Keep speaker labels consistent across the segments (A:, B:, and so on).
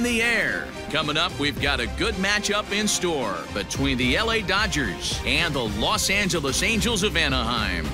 A: in the air. Coming up, we've got a good matchup in store between the LA Dodgers and the Los Angeles Angels of Anaheim.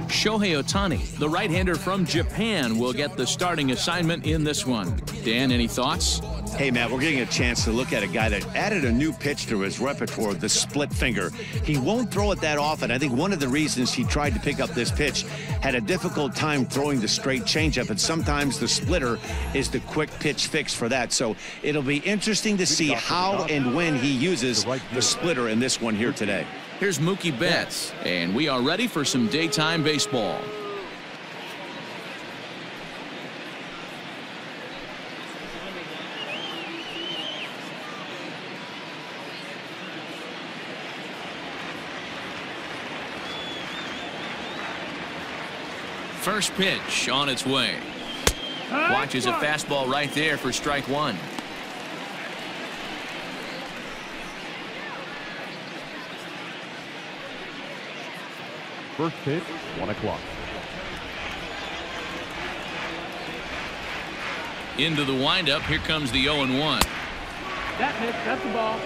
A: Shohei Ohtani, the right-hander from Japan, will get the starting assignment in this one. Dan, any thoughts?
B: Hey, Matt, we're getting a chance to look at a guy that added a new pitch to his repertoire, the split finger. He won't throw it that often. I think one of the reasons he tried to pick up this pitch had a difficult time throwing the straight changeup, and sometimes the splitter is the quick pitch fix for that. So it'll be interesting to see how and when he uses the splitter in this one here today.
A: Here's Mookie Betts, and we are ready for some daytime baseball. First pitch on its way. Watches a fastball right there for strike one.
C: First pitch, 1 o'clock.
A: Into the windup. Here comes the 0-1.
D: That missed. That's the ball.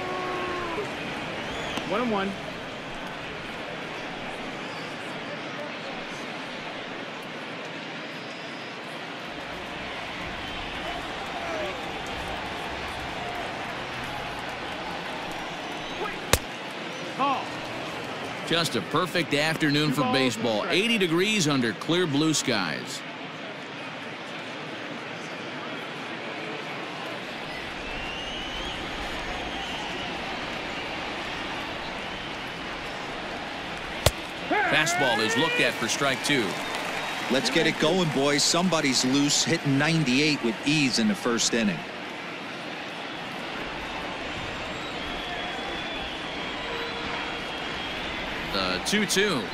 D: 1-1. Ball.
A: Just a perfect afternoon for baseball. 80 degrees under clear blue skies. Fastball is looked at for strike two.
E: Let's get it going, boys. Somebody's loose, hitting 98 with ease in the first inning.
A: The 2-2.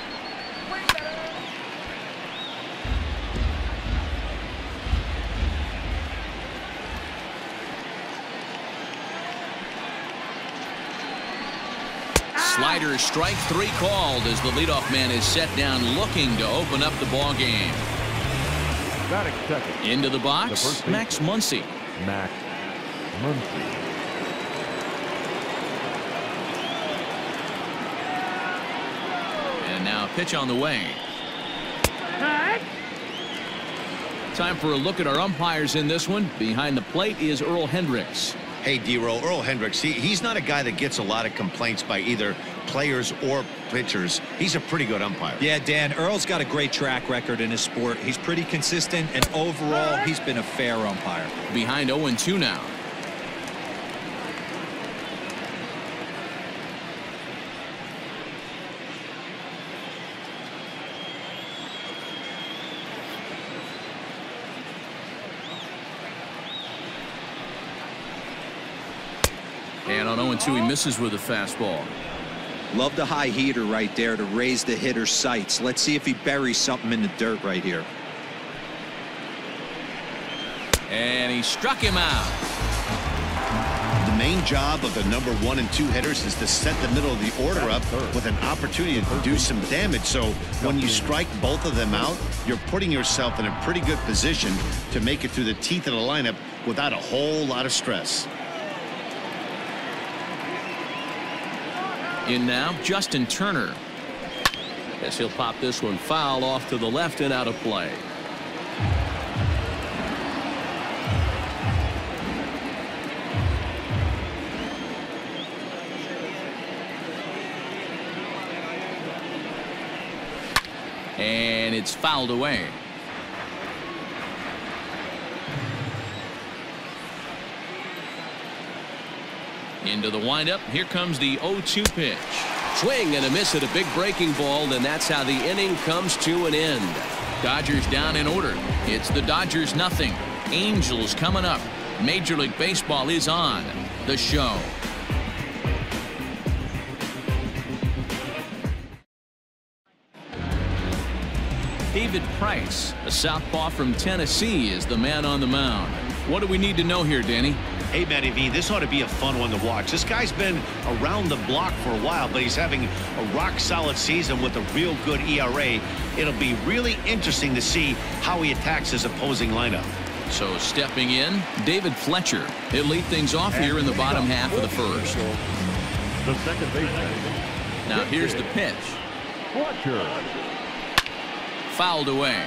A: Slider strike three called as the leadoff man is set down looking to open up the ball game. Into the box, Max Muncy.
C: Max Muncy.
A: And now pitch on the way. Time for a look at our umpires in this one. Behind the plate is Earl Hendricks.
B: Hey, D-Roll, Earl Hendricks, he's not a guy that gets a lot of complaints by either players or pitchers. He's a pretty good umpire.
E: Yeah, Dan, Earl's got a great track record in his sport. He's pretty consistent, and overall, he's been a fair umpire.
A: Behind 0-2 now. And on 0-2, he misses with a fastball.
E: Love the high heater right there to raise the hitter's sights. Let's see if he buries something in the dirt right here.
A: And he struck him out.
B: The main job of the number 1 and 2 hitters is to set the middle of the order up with an opportunity to do some damage. So when you strike both of them out, you're putting yourself in a pretty good position to make it through the teeth of the lineup without a whole lot of stress.
A: In now, Justin Turner. Guess he'll pop this one foul off to the left and out of play. And it's fouled away. Into the windup. Here comes the 0-2 pitch. Swing and a miss at a big breaking ball, and that's how the inning comes to an end. Dodgers down in order. It's the Dodgers nothing. Angels coming up. Major League Baseball is on the show. David Price, a southpaw from Tennessee, is the man on the mound. What do we need to know here, Danny?
B: Hey, Matty V, this ought to be a fun one to watch. This guy's been around the block for a while, but he's having a rock-solid season with a real good ERA. It'll be really interesting to see how he attacks his opposing lineup.
A: So stepping in, David Fletcher. He'll lead things off here in the bottom half of the first.
C: The second baseman.
A: Now here's the pitch.
C: Fletcher.
A: Fouled away.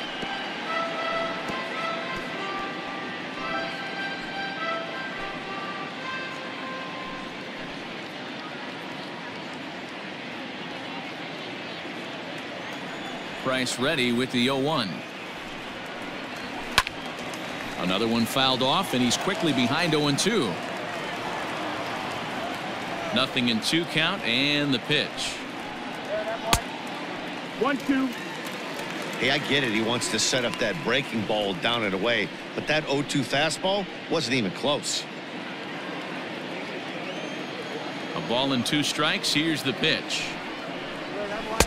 A: Price ready with the 0-1. Another one fouled off, and he's quickly behind 0-2. Nothing in 2 count, and the pitch.
D: 1-2.
B: Hey, I get it. He wants to set up that breaking ball down and away, but that 0-2 fastball wasn't even close.
A: A ball and 2 strikes. Here's the pitch.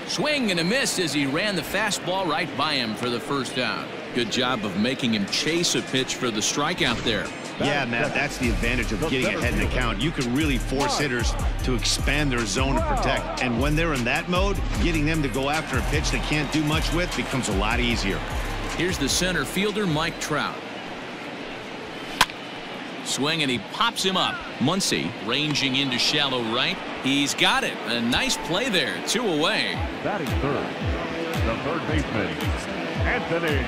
A: Swing and a miss as he ran the fastball right by him for the first out. Good job of making him chase a pitch for the strikeout there.
B: Yeah, Matt, that's the advantage of getting ahead in the count. You can really force hitters to expand their zone and protect. And when they're in that mode, getting them to go after a pitch they can't do much with becomes a lot easier.
A: Here's the center fielder, Mike Trout. Swing, and he pops him up. Muncy ranging into shallow right. He's got it. A nice play there. 2 away.
C: Batting third. The third baseman, Anthony.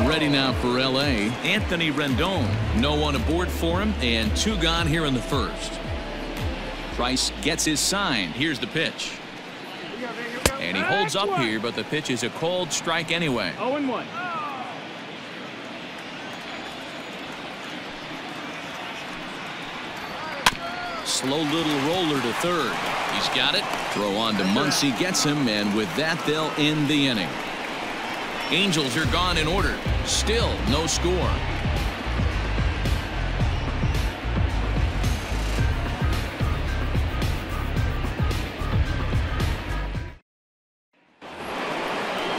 A: Ready now for L.A. Anthony Rendon. No one aboard for him, and 2 gone here in the first. Price gets his sign. Here's the pitch. And he holds up here, but the pitch is a cold strike anyway.
D: 0-1.
A: Slow little roller to third. He's got it. Throw on to Muncy, gets him, and with that, they'll end the inning. Angels are gone in order. Still no score.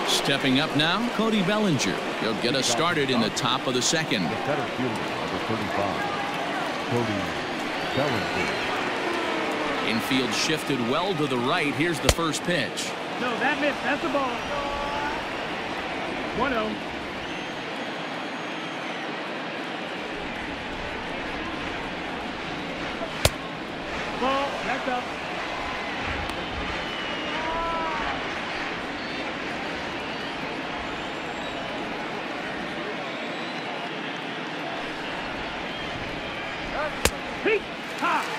A: Stepping up now, Cody Bellinger. He'll get us started in the top of the second.
C: The center fielder, number 35, Cody Bellinger.
A: Infield shifted well to the right. Here's the first pitch.
D: No, that missed. That's the ball. 1-0. Ball. That's up. Peak. Ha.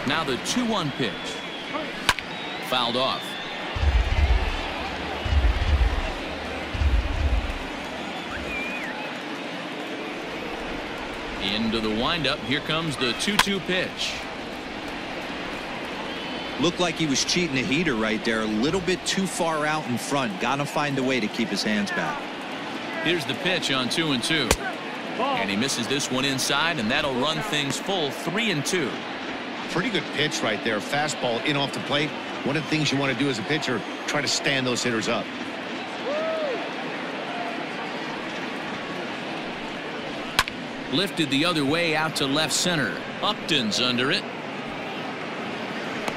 A: Now the 2-1 pitch. Fouled off. Into the windup. Here comes the 2-2 pitch.
E: Looked like he was cheating a heater right there. A little bit too far out in front. Got to find a way to keep his hands back.
A: Here's the pitch on 2-2. And he misses this one inside, and that'll run things full 3-2.
B: Pretty good pitch right there. Fastball in off the plate. One of the things you want to do as a pitcher, try to stand those hitters up.
A: Lifted the other way out to left center. Upton's under it.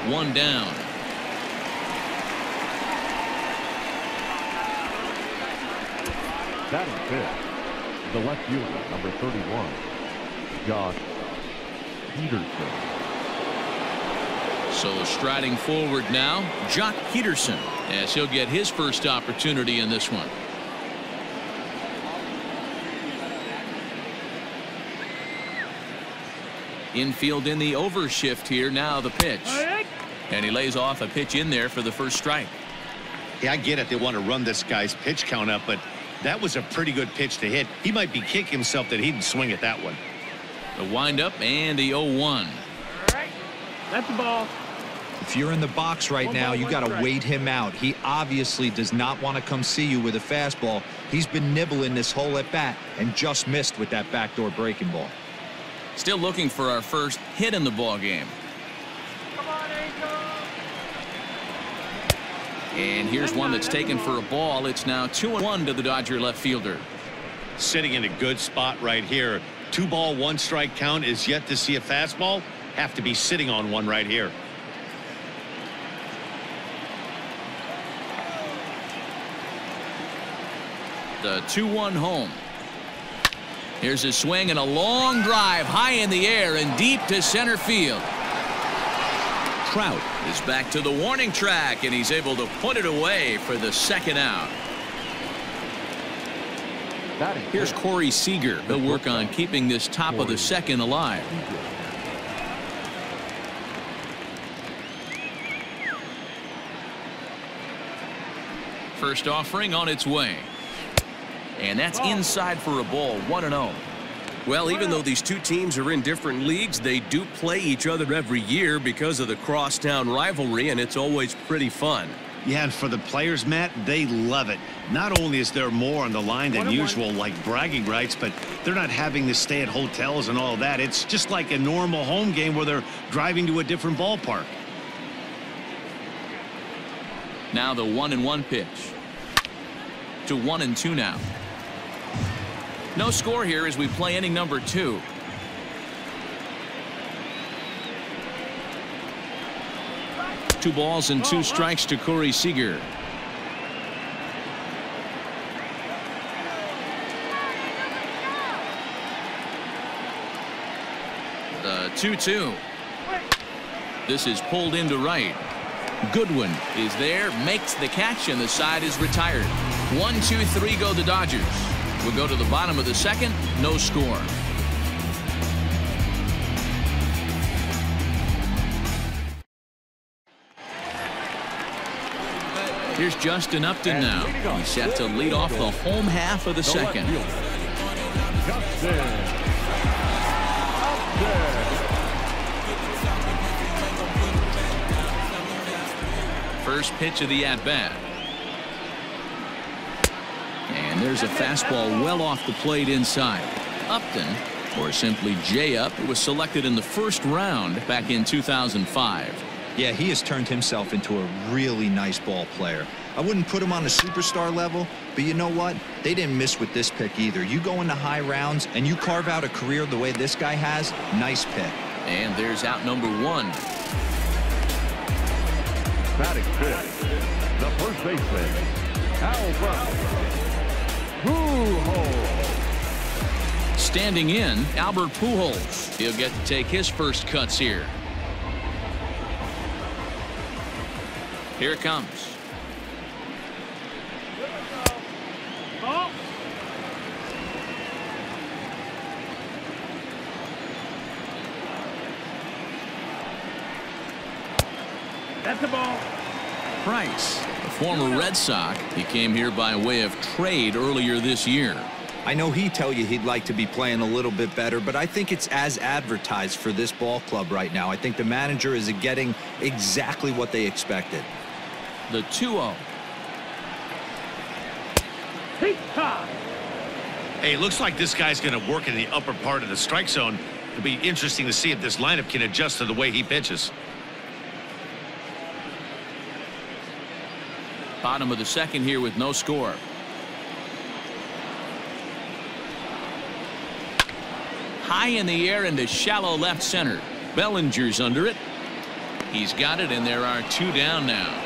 A: 1 down.
C: Batting fifth, the left fielder, number 31, Josh Peterson.
A: So striding forward now, Jock Peterson, as he'll get his first opportunity in this one. Infield in the overshift here. Now the pitch. And he lays off a pitch in there for the first strike.
B: Yeah, I get it. They want to run this guy's pitch count up, but that was a pretty good pitch to hit. He might be kicking himself that he didn't swing at that one.
A: The windup and the 0-1.
D: That's the ball.
E: If you're in the box right now, you got to wait him out. He obviously does not want to come see you with a fastball. He's been nibbling this whole at bat and just missed with that backdoor breaking ball.
A: Still looking for our first hit in the ball game. And here's one that's taken for a ball. It's now 2-1 to the Dodger left fielder.
B: Sitting in a good spot right here. 2-ball, 1-strike count is yet to see a fastball. Have to be sitting on one right here.
A: The 2-1 home. Here's a swing and a long drive high in the air and deep to center field. Trout is back to the warning track, and he's able to put it away for the second out. Here's Corey Seager. He'll work on keeping this top of the second alive. First offering on its way. And that's inside for a ball. 1-0.
F: Well, even though these two teams are in different leagues, they do play each other every year because of the crosstown rivalry, and it's always pretty fun.
B: Yeah, and for the players, Matt, they love it. Not only is there more on the line than usual, like bragging rights, but they're not having to stay at hotels and all that. It's just like a normal home game where they're driving to a different ballpark.
A: Now the 1-1 pitch. To 1-2 now. No score here as we play inning number 2. Two balls and 2 strikes to Corey Seager. The 2-2. This is pulled into right. Goodwin is there, makes the catch, and the side is retired. 1-2-3 go the Dodgers. We'll go to the bottom of the second. No score. Here's Justin Upton now. He's set to lead off the home half of the second. First pitch of the at-bat. And there's a fastball well off the plate inside. Upton, or simply J-Up, was selected in the first round back in 2005.
E: Yeah, he has turned himself into a really nice ball player. I wouldn't put him on a superstar level, but you know what? They didn't miss with this pick either. You go into high rounds and you carve out a career the way this guy has. Nice pick.
A: And there's out number 1.
C: Batting fifth, the first baseman, Al Brown.
A: Standing in, Albert Pujols. He'll get to take his first cuts here. Here it comes.
D: That's the ball.
A: Price, a former Red Sox. He came here by way of trade earlier this year.
E: I know he'd tell you he'd like to be playing a little bit better, but I think it's as advertised for this ball club right now. I think the manager is getting exactly what they expected.
A: The 2-0.
B: Hey, it looks like this guy's going to work in the upper part of the strike zone. It'll be interesting to see if this lineup can adjust to the way he pitches.
A: Bottom of the second here with no score. High in the air into shallow left center. Bellinger's under it. He's got it, and there are 2 down now.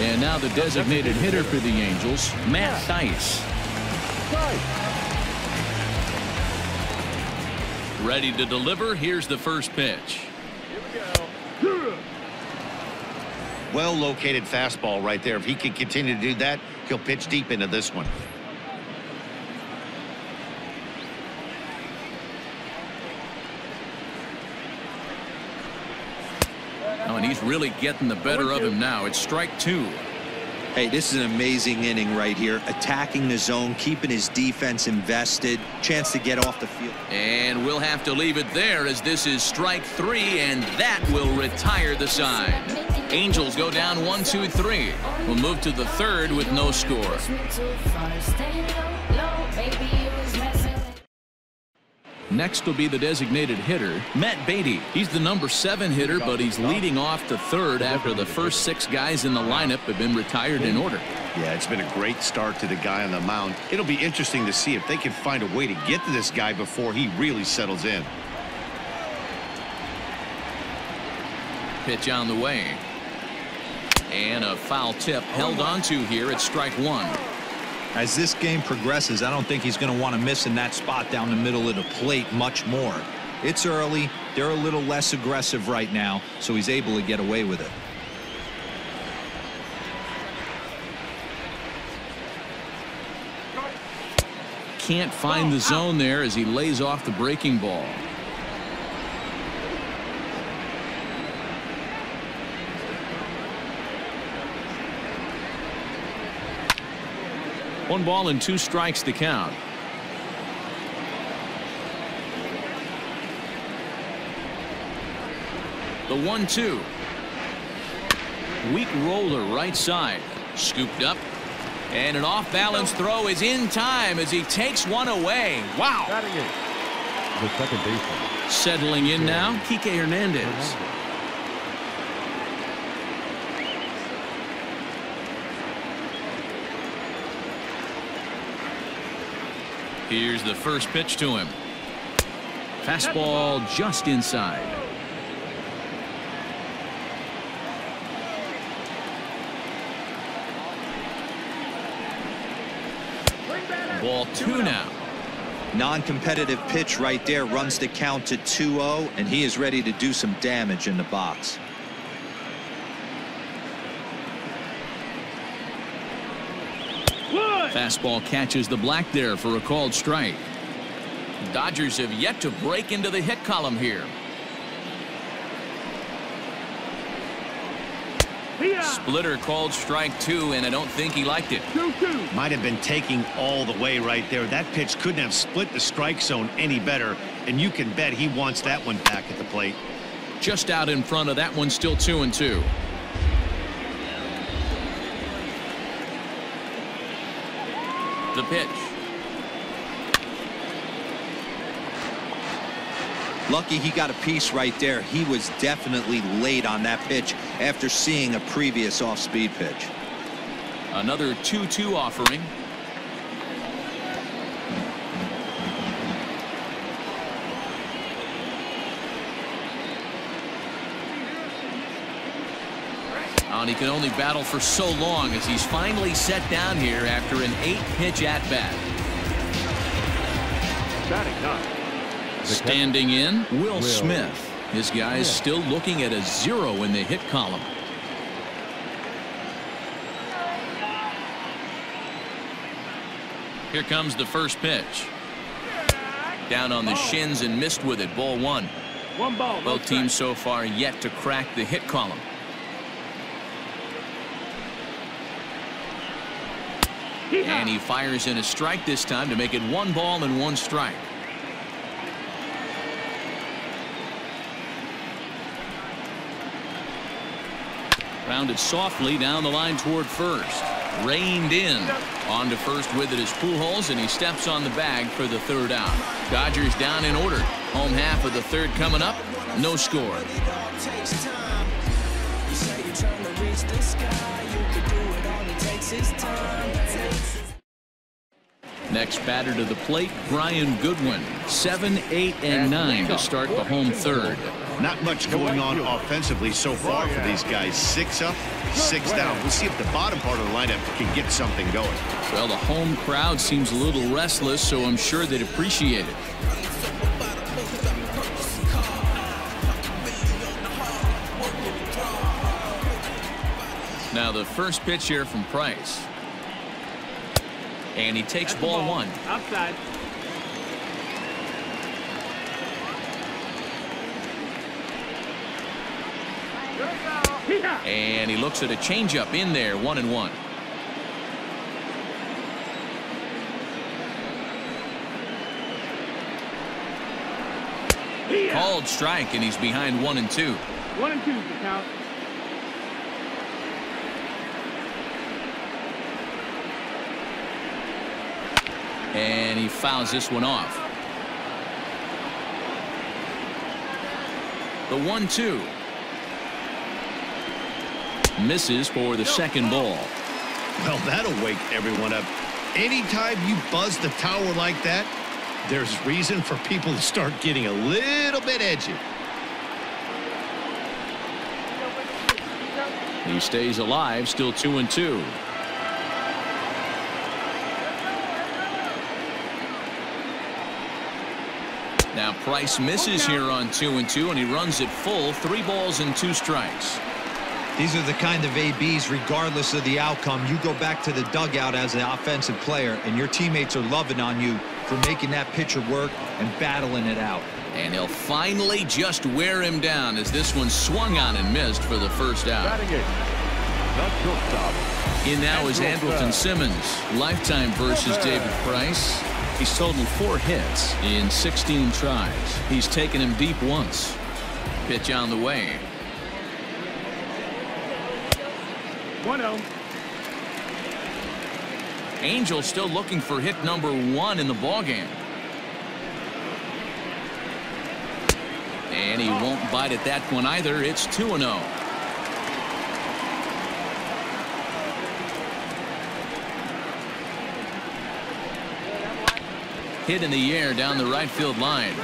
A: And now the designated hitter for the Angels, Matt Thaiss. Ready to deliver. Here's the first pitch.
B: Well located fastball right there. If he can continue to do that, he'll pitch deep into this one.
A: Oh, and he's really getting the better of him now. It's strike 2.
E: Hey, this is an amazing inning right here. Attacking the zone, keeping his defense invested, chance to get off the field.
A: And we'll have to leave it there as this is strike 3, and that will retire the side. Angels go down 1-2-3. We'll move to the third with no score. Next will be the designated hitter, Matt Beatty. He's the number 7 hitter, but he's leading off to third after the first 6 guys in the lineup have been retired in order.
B: Yeah, it's been a great start to the guy on the mound. It'll be interesting to see if they can find a way to get to this guy before he really settles in.
A: Pitch on the way. And a foul tip held onto here at strike 1.
E: As this game progresses, I don't think he's going to want to miss in that spot down the middle of the plate much more. It's early. They're a little less aggressive right now, so he's able to get away with it.
A: Can't find the zone there as he lays off the breaking ball. One ball and 2 strikes to count. The 1-2. Weak roller right side. Scooped up. And an off-balance throw is in time as he takes one away. Wow.
C: The second baseman.
A: Settling in now, Kike Hernandez. Here's the first pitch to him. Fastball just inside. Ball 2 now.
E: Non-competitive pitch right there, runs the count to 2-0, and he is ready to do some damage in the box.
A: Fastball catches the black there for a called strike. Dodgers have yet to break into the hit column here. Splitter called strike 2, and I don't think he liked it.
B: Might have been taking all the way right there. That pitch couldn't have split the strike zone any better, and you can bet he wants that one back at the plate.
A: Just out in front of that one, still 2-2. The pitch.
E: Lucky he got a piece right there. He was definitely late on that pitch after seeing a previous off-speed pitch.
A: Another 2-2 offering. And he can only battle for so long as he's finally set down here after an 8-pitch at-bat. Standing in, Will Smith. His guy's still looking at a 0 in the hit column. Here comes the first pitch. Down on the shins and missed with it. Ball 1. Both teams so far yet to crack the hit column. And he fires in a strike this time to make it 1 ball and 1 strike. Rounded softly down the line toward first. Reined in. On to first with it is Pujols, and he steps on the bag for the 3rd out. Dodgers down in order. Home half of the 3rd coming up. No score. Next batter to the plate, Brian Goodwin. 7, 8, and 9 to start the home 3rd.
B: Not much going on offensively so far for these guys. 6 up, 6 down. We'll see if the bottom part of the lineup can get something going.
A: Well, the home crowd seems a little restless, so I'm sure they'd appreciate it. Now the first pitch here from Price. And he takes ball 1.
D: Outside.
A: And he looks at a changeup in there, 1-1. Called strike, and he's behind 1-2.
D: 1-2 to count.
A: And he fouls this one off. The 1-2. Misses for the second ball.
B: Well, that'll wake everyone up. Anytime you buzz the tower like that, there's reason for people to start getting a little bit edgy.
A: He stays alive, still 2-2. Now Price misses here on 2-2, and he runs it full. 3 balls and 2 strikes.
E: These are the kind of ABs, regardless of the outcome. You go back to the dugout as an offensive player, and your teammates are loving on you for making that pitcher work and battling it out.
A: And he'll finally just wear him down as this one swung on and missed for the first out. In now is Andrelton Simmons. Lifetime versus David Price. He's totaled 4 hits in 16 tries. He's taken him deep once. Pitch on the way.
D: 1-0.
A: Angels still looking for hit number 1 in the ballgame. And he won't bite at that one either. It's 2-0. Hit in the air down the right field line.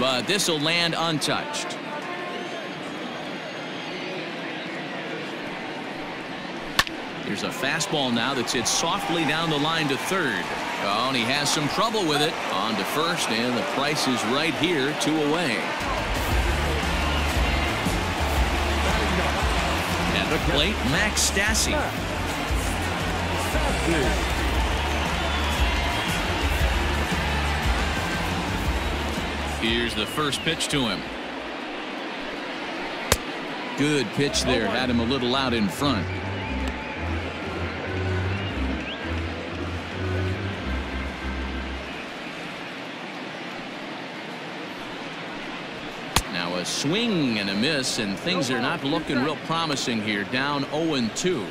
A: But this will land untouched. Here's a fastball now that's hit softly down the line to third. Oh, and he has some trouble with it. On to first, and the Price is right here, 2 away. At the plate, Max Stassi. Here's the first pitch to him. Good pitch there. Had him a little out in front. Now a swing and a miss, and things are not looking real promising here. Down 0-2.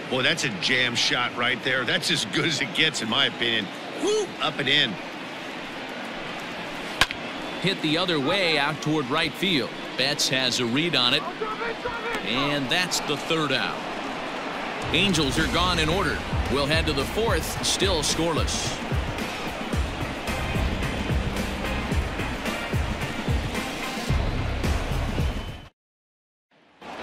B: Boy, that's a jam shot right there. That's as good as it gets, in my opinion. Woo, up and in.
A: Hit the other way out toward right field. Betts has a read on it. And that's the third out. Angels are gone in order. We'll head to the 4th, still scoreless.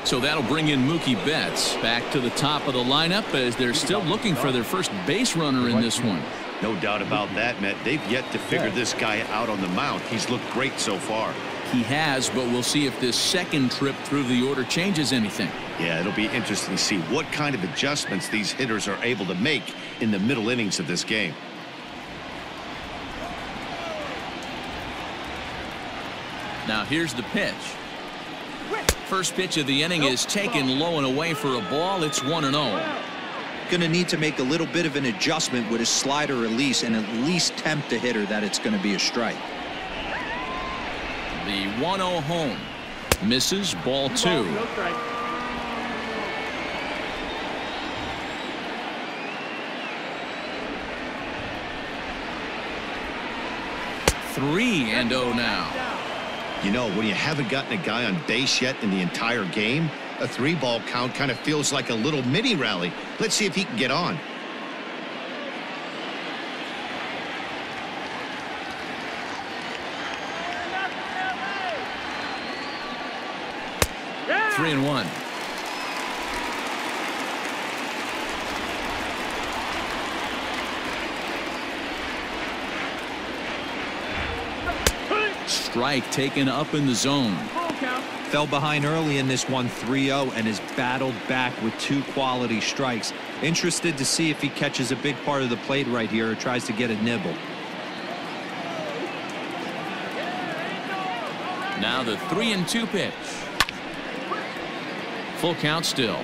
A: So that'll bring in Mookie Betts back to the top of the lineup as they're still looking for their first base runner in this one.
B: No doubt about that, Matt. They've yet to figure this guy out on the mound. He's looked great so far.
A: He has, but we'll see if this second trip through the order changes anything.
B: Yeah, it'll be interesting to see what kind of adjustments these hitters are able to make in the middle innings of this game.
A: Now here's the pitch. First pitch of the inning is taken low and away for a ball. It's 1-0.
E: Going to need to make a little bit of an adjustment with his slider release and at least tempt the hitter that it's going to be a strike.
A: The 1-0 home. Misses, ball 2.
D: No strike.
B: Three and 0 now. You know, when you haven't gotten a guy on base yet in the entire game, a 3-ball count kind of feels like a little mini rally. Let's see if he can get on.
D: Yeah.
A: 3-1. Strike taken up in the zone.
E: Fell behind early in this one, 3-0, and has battled back with 2 quality strikes. Interested to see if he catches a big part of the plate right here or tries to get a nibble.
A: Now the 3-2 pitch. Full count still.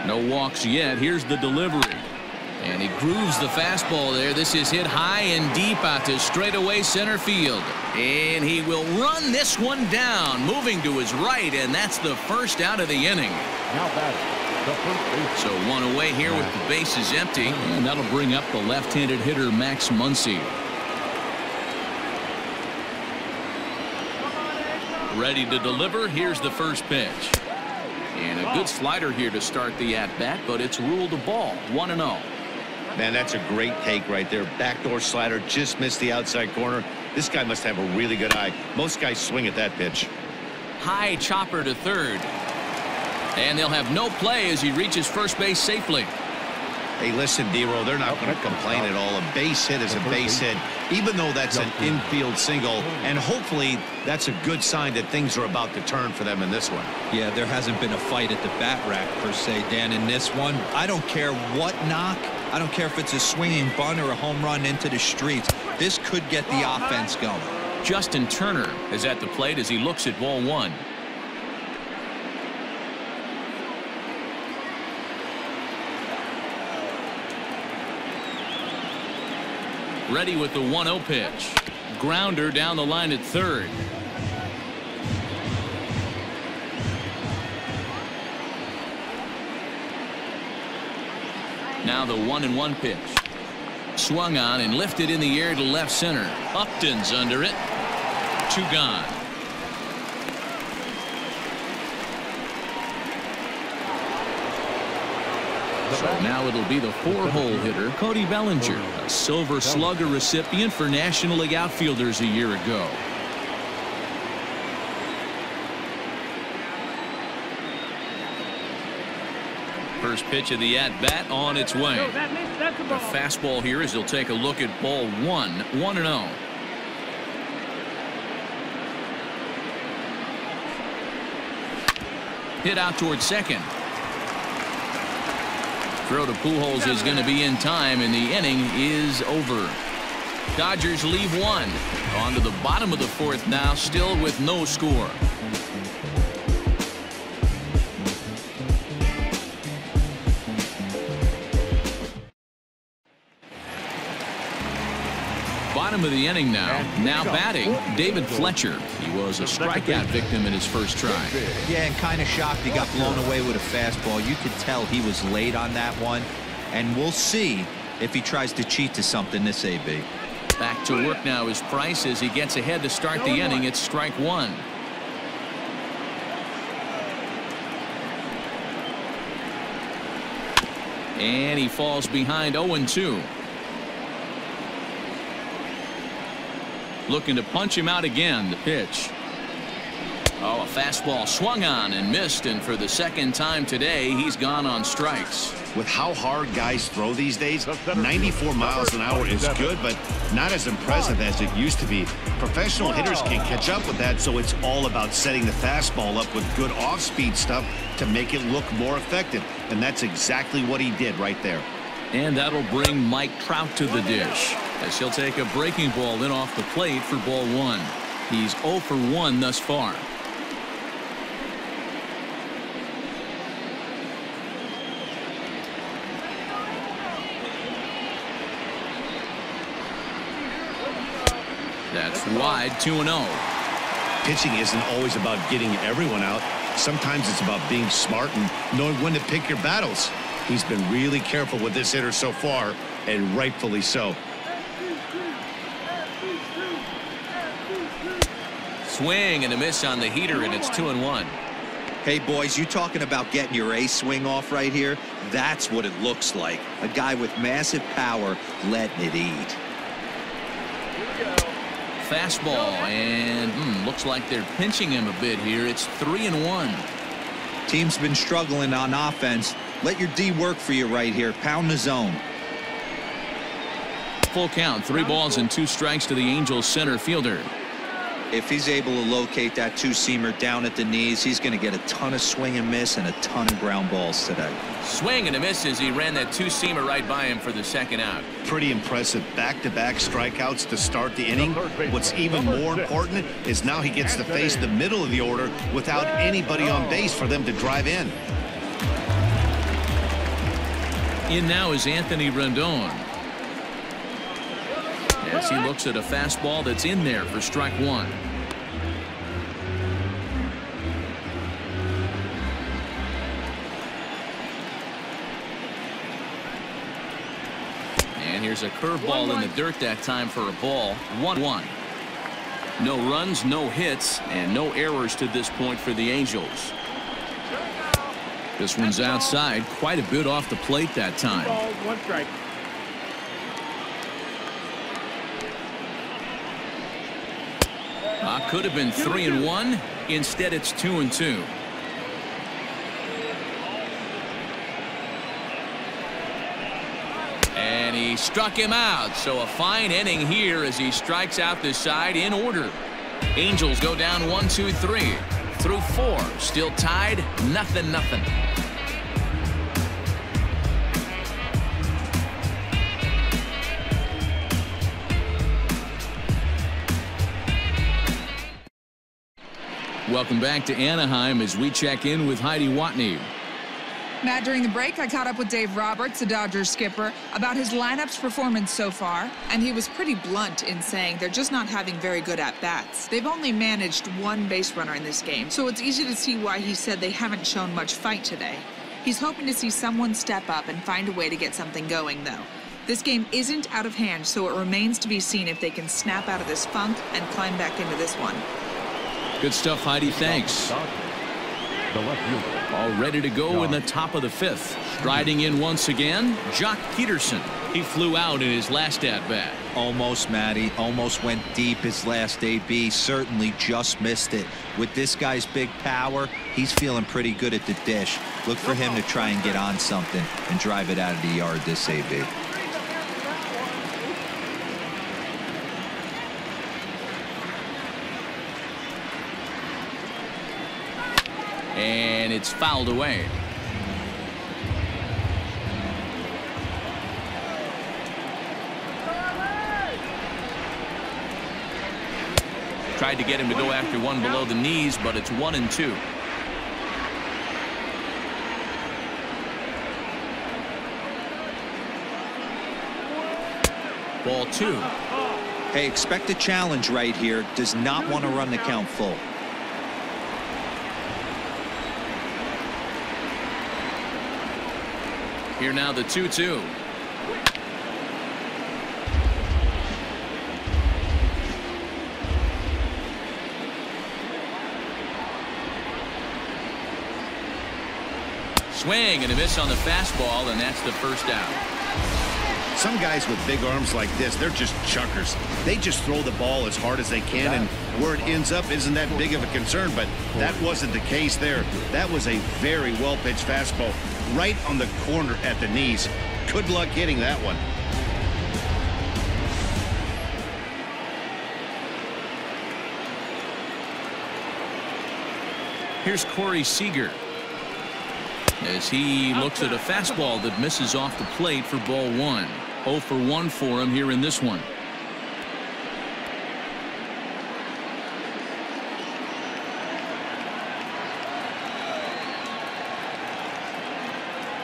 A: No walks yet. Here's the delivery. And he grooves the fastball there. This is hit high and deep out to straightaway center field. And he will run this one down, moving to his right, and that's the first out of the inning.
C: Now batting,
A: So one away here with the bases empty. And that'll bring up the left-handed hitter Max Muncy. Ready to deliver. Here's the first pitch. And a good slider here to start the at-bat, but it's ruled a ball. 1-0.
B: Man, that's a great take right there. Backdoor slider, just missed the outside corner. This guy must have a really good eye. Most guys swing at that pitch.
A: High chopper to third. And they'll have no play as he reaches first base safely.
B: Hey, listen, D-Roll, they're not going to complain at all. A base hit is a base hit, even though that's an infield single. And hopefully that's a good sign that things are about to turn for them in this one.
E: Yeah, there hasn't been a fight at the bat rack, per se, Dan, in this one. I don't care what knock. I don't care if it's a swinging bunt or a home run into the streets. This could get the offense going.
A: Justin Turner is at the plate as he looks at ball one. Ready with the 1-0 pitch. Grounder down the line at third. Now the 1-1 pitch. Swung on and lifted in the air to left center. Upton's under it. 2 gone. So now it'll be the 4-hole hitter, Cody Bellinger, a Silver Slugger recipient for National League outfielders a year ago. First pitch of the at-bat on its way. The fastball here as he'll take a look at ball one. 1-0. Hit out towards second. Throw to Pujols is going to be in time, and the inning is over. Dodgers leave one. On to the bottom of the fourth now, still with no score. Bottom of the inning now. Now batting, David Fletcher. He was a strikeout victim in his first try.
E: Yeah, and kind of shocked he got blown away with a fastball. You could tell he was late on that one. And we'll see if he tries to cheat to something this AB.
A: Back to work now is Price as he gets ahead to start the inning. It's strike one. And he falls behind 0-2. Looking to punch him out again. The pitch. Oh, a fastball swung on and missed, and for the second time today he's gone on strikes.
B: With how hard guys throw these days, 94 miles an hour is good, but not as impressive as it used to be. Professional hitters can catch up with that, so it's all about setting the fastball up with good off-speed stuff to make it look more effective, and that's exactly what he did right there.
A: And that'll bring Mike Trout to the dish as he'll take a breaking ball in off the plate for ball one. He's 0 for 1 thus far. That's wide. 2-0.
B: Pitching isn't always about getting everyone out. Sometimes it's about being smart and knowing when to pick your battles. He's been really careful with this hitter so far, and rightfully so.
A: Swing and a miss on the heater, and it's 2-1.
E: Hey, boys, you talking about getting your ace swing off right here? That's what it looks like. A guy with massive power letting it eat.
A: Fastball, and looks like they're pinching him a bit here. It's 3-1.
E: Team's been struggling on offense. Let your D work for you right here. Pound the zone.
A: Full count. 3 balls and 2 strikes to the Angels center fielder.
E: If he's able to locate that 2-seamer down at the knees, he's going to get a ton of swing and miss and a ton of ground balls today.
A: Swing and a miss as he ran that 2-seamer right by him for the second out.
B: Pretty impressive back-to-back strikeouts to start the inning. What's even more important is now he gets to face the middle of the order without anybody on base for them to drive in.
A: In now is Anthony Rendon as he looks at a fastball that's in there for strike one. And here's a curveball in the dirt that time for a ball. 1-1. No runs, no hits, and no errors to this point for the Angels. This one's outside, quite a bit off the plate that time.
D: 2 balls, 1 strike.
A: Could have been 3-1. Instead, it's 2-2. And he struck him out. So a fine inning here as he strikes out this side in order. Angels go down 1-2-3 through 4. Still tied, 0-0. Welcome back to Anaheim as we check in with Heidi Watney.
G: Matt, during the break, I caught up with Dave Roberts, the Dodgers skipper, about his lineup's performance so far, and he was pretty blunt in saying they're just not having very good at-bats. They've only managed 1 base runner in this game, so it's easy to see why he said they haven't shown much fight today. He's hoping to see someone step up and find a way to get something going, though. This game isn't out of hand, so it remains to be seen if they can snap out of this funk and climb back into this one.
A: Good stuff, Heidi. Thanks. All ready to go in the top of the 5th. Striding in once again, Jock Peterson. He flew out in his last at-bat.
E: Almost, Matty. Almost went deep his last AB. Certainly just missed it. With this guy's big power, he's feeling pretty good at the dish. Look for him to try and get on something and drive it out of the yard this AB.
A: And it's fouled away. Tried to get him to go after one below the knees, but it's 1-2. Ball 2.
E: Hey, expect a challenge right here. Does not want to run the count full.
A: Here now the 2-2. Swing and a miss on the fastball, and that's the first out.
B: Some guys with big arms like this, they're just chuckers. They just throw the ball as hard as they can, and where it ends up isn't that big of a concern, but that wasn't the case there. That was a very well-pitched fastball right on the corner at the knees. Good luck hitting that one.
A: Here's Corey Seager as he looks at a fastball that misses off the plate for ball 1. 0 for 1 for him here in this one.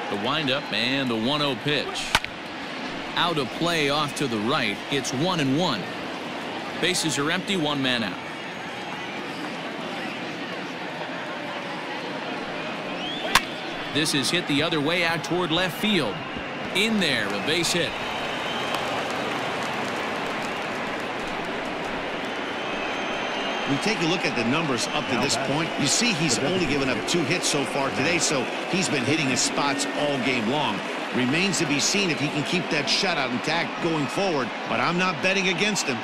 A: The windup and the 1-0 pitch. Out of play off to the right. It's 1-1. Bases are empty, 1 man out. This is hit the other way out toward left field. In there, a base hit.
B: We take a look at the numbers up to this point. You see he's only given up 2 hits so far today, so he's been hitting his spots all game long. Remains to be seen if he can keep that shutout intact going forward, but I'm not betting against him.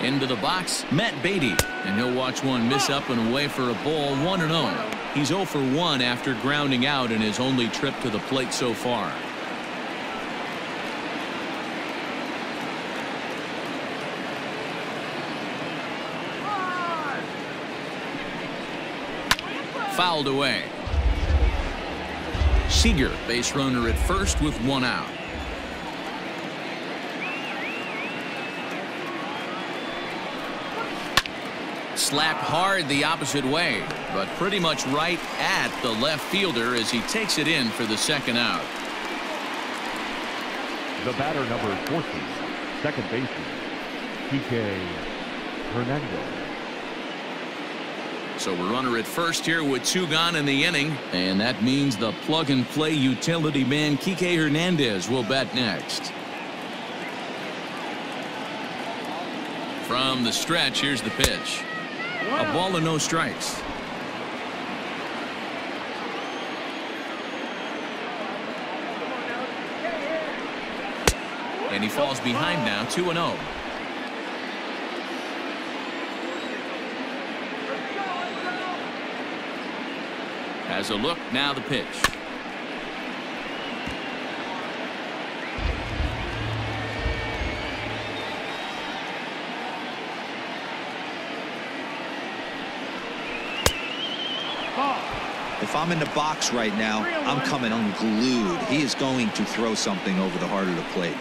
A: Into the box, Matt Beatty, and he'll watch one miss up and away for a ball. 1-0. He's 0 for 1 after grounding out in his only trip to the plate so far. Fouled away. Seager, base runner at first with 1 out. Slapped hard the opposite way, but pretty much right at the left fielder as he takes it in for the 2nd out.
C: The batter, number 14, second baseman, Kike Hernandez.
A: So we're runner at first here with 2 gone in the inning. And that means the plug-and-play utility man Kike Hernandez will bat next. From the stretch, here's the pitch. A ball and no strikes. And he falls behind now, 2-0. Has a look, now the pitch.
E: If I'm in the box right now, I'm coming unglued. He is going to throw something over the heart of the plate.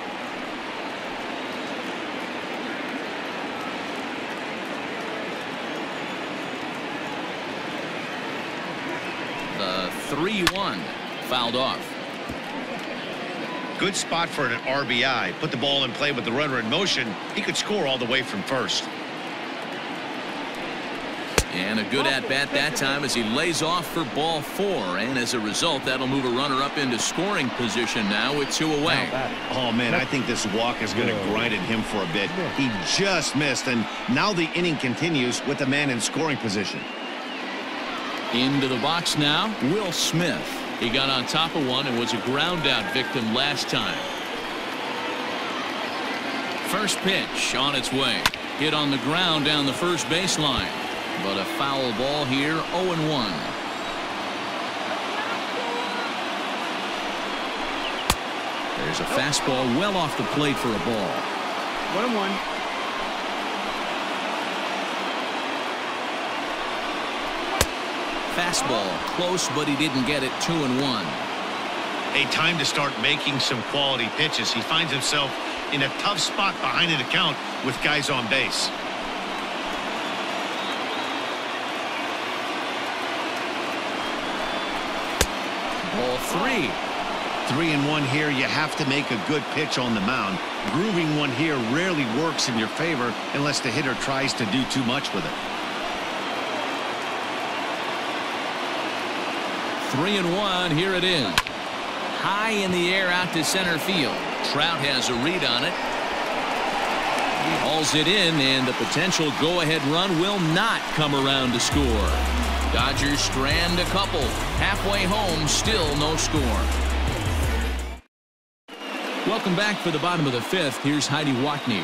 A: The 3-1 fouled off.
B: Good spot for an RBI. Put the ball in play with the runner in motion. He could score all the way from first.
A: And a good at-bat that time as he lays off for ball 4. And as a result, that'll move a runner up into scoring position now with 2 away.
B: Oh, man, I think this walk is going to grind at him for a bit. He just missed, and now the inning continues with the man in scoring position.
A: Into the box now, Will Smith. He got on top of one and was a ground-out victim last time. First pitch on its way. Hit on the ground down the first baseline. But a foul ball here, 0-1. There's a fastball well off the plate for a ball.
D: 1-1.
A: Fastball close, but he didn't get it. 2-1.
B: A time to start making some quality pitches. He finds himself in a tough spot behind an account with guys on base.
A: Ball 3.
B: 3-1 here. You have to make a good pitch on the mound. Grooving one here rarely works in your favor unless the hitter tries to do too much with it.
A: 3-1. Here it is. High in the air out to center field. Trout has a read on it. He hauls it in, and the potential go-ahead run will not come around to score. Dodgers strand a couple. Halfway home, still no score. Welcome back for the bottom of the 5th. Here's Heidi Watney.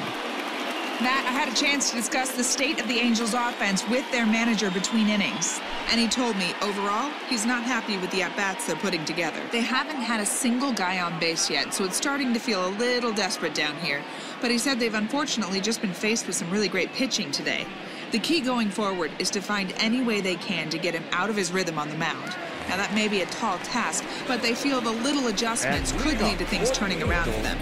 G: Matt, I had a chance to discuss the state of the Angels offense with their manager between innings. And he told me, overall, he's not happy with the at-bats they're putting together. They haven't had a single guy on base yet, so it's starting to feel a little desperate down here. But he said they've unfortunately just been faced with some really great pitching today. The key going forward is to find any way they can to get him out of his rhythm on the mound. Now, that may be a tall task, but they feel the little adjustments could lead to things turning around for them.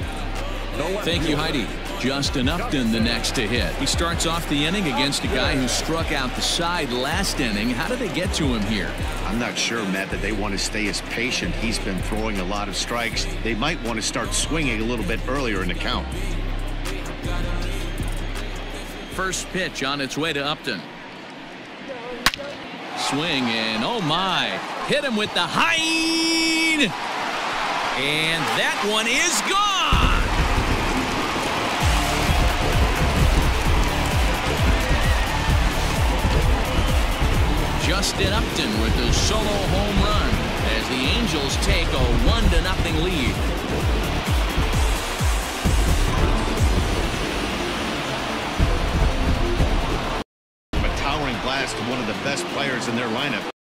A: Thank you, Heidi. Justin Upton the next to hit. He starts off the inning against a guy who struck out the side last inning. How did they get to him here?
B: I'm not sure, Matt, that they want to stay as patient. He's been throwing a lot of strikes. They might want to start swinging a little bit earlier in the count.
A: First pitch on its way to Upton. Swing, and oh my, hit him with the high, and that one is gone. Justin Upton with the solo home run as the Angels take a 1-0 lead.
B: A towering blast to one of the best players in their lineup.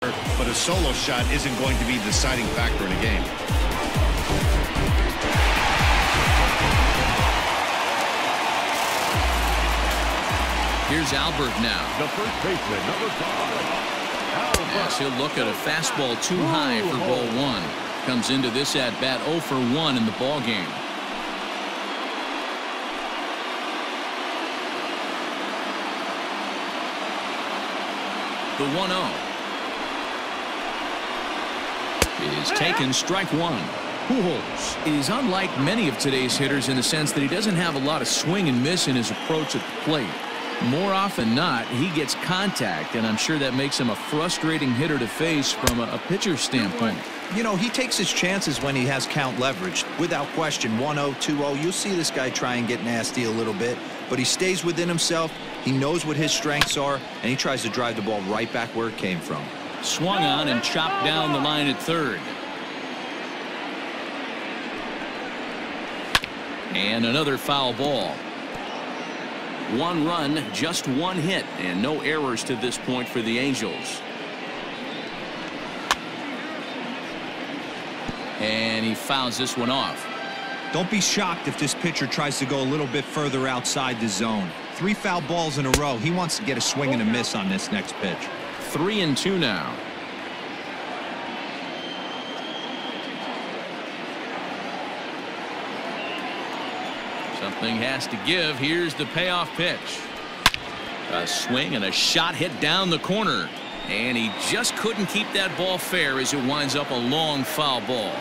B: But a solo shot isn't going to be the deciding factor in a game.
A: Here's Albert now.
C: The first baseman, number 5.
A: Yes, he'll look at a fastball too high for ball 1. Comes into this at bat 0 for 1 in the ball game. The 1-0 is taken, strike 1. Pujols is unlike many of today's hitters in the sense that he doesn't have a lot of swing and miss in his approach at the plate. More often than not, he gets contact, and I'm sure that makes him a frustrating hitter to face from a pitcher's standpoint.
E: You know, he takes his chances when he has count leverage. Without question, 1-0, 2-0, you'll see this guy try and get nasty a little bit, but he stays within himself. He knows what his strengths are, and he tries to drive the ball right back where it came from.
A: Swung on and chopped down the line at third. And another foul ball. 1 run, just 1 hit, and no errors to this point for the Angels. And he fouls this one off.
E: Don't be shocked if this pitcher tries to go a little bit further outside the zone. 3 foul balls in a row. He wants to get a swing and a miss on this next pitch.
A: 3-2 now. Something has to give. Here's the payoff pitch. A swing and a shot hit down the corner. And he just couldn't keep that ball fair as it winds up a long foul ball.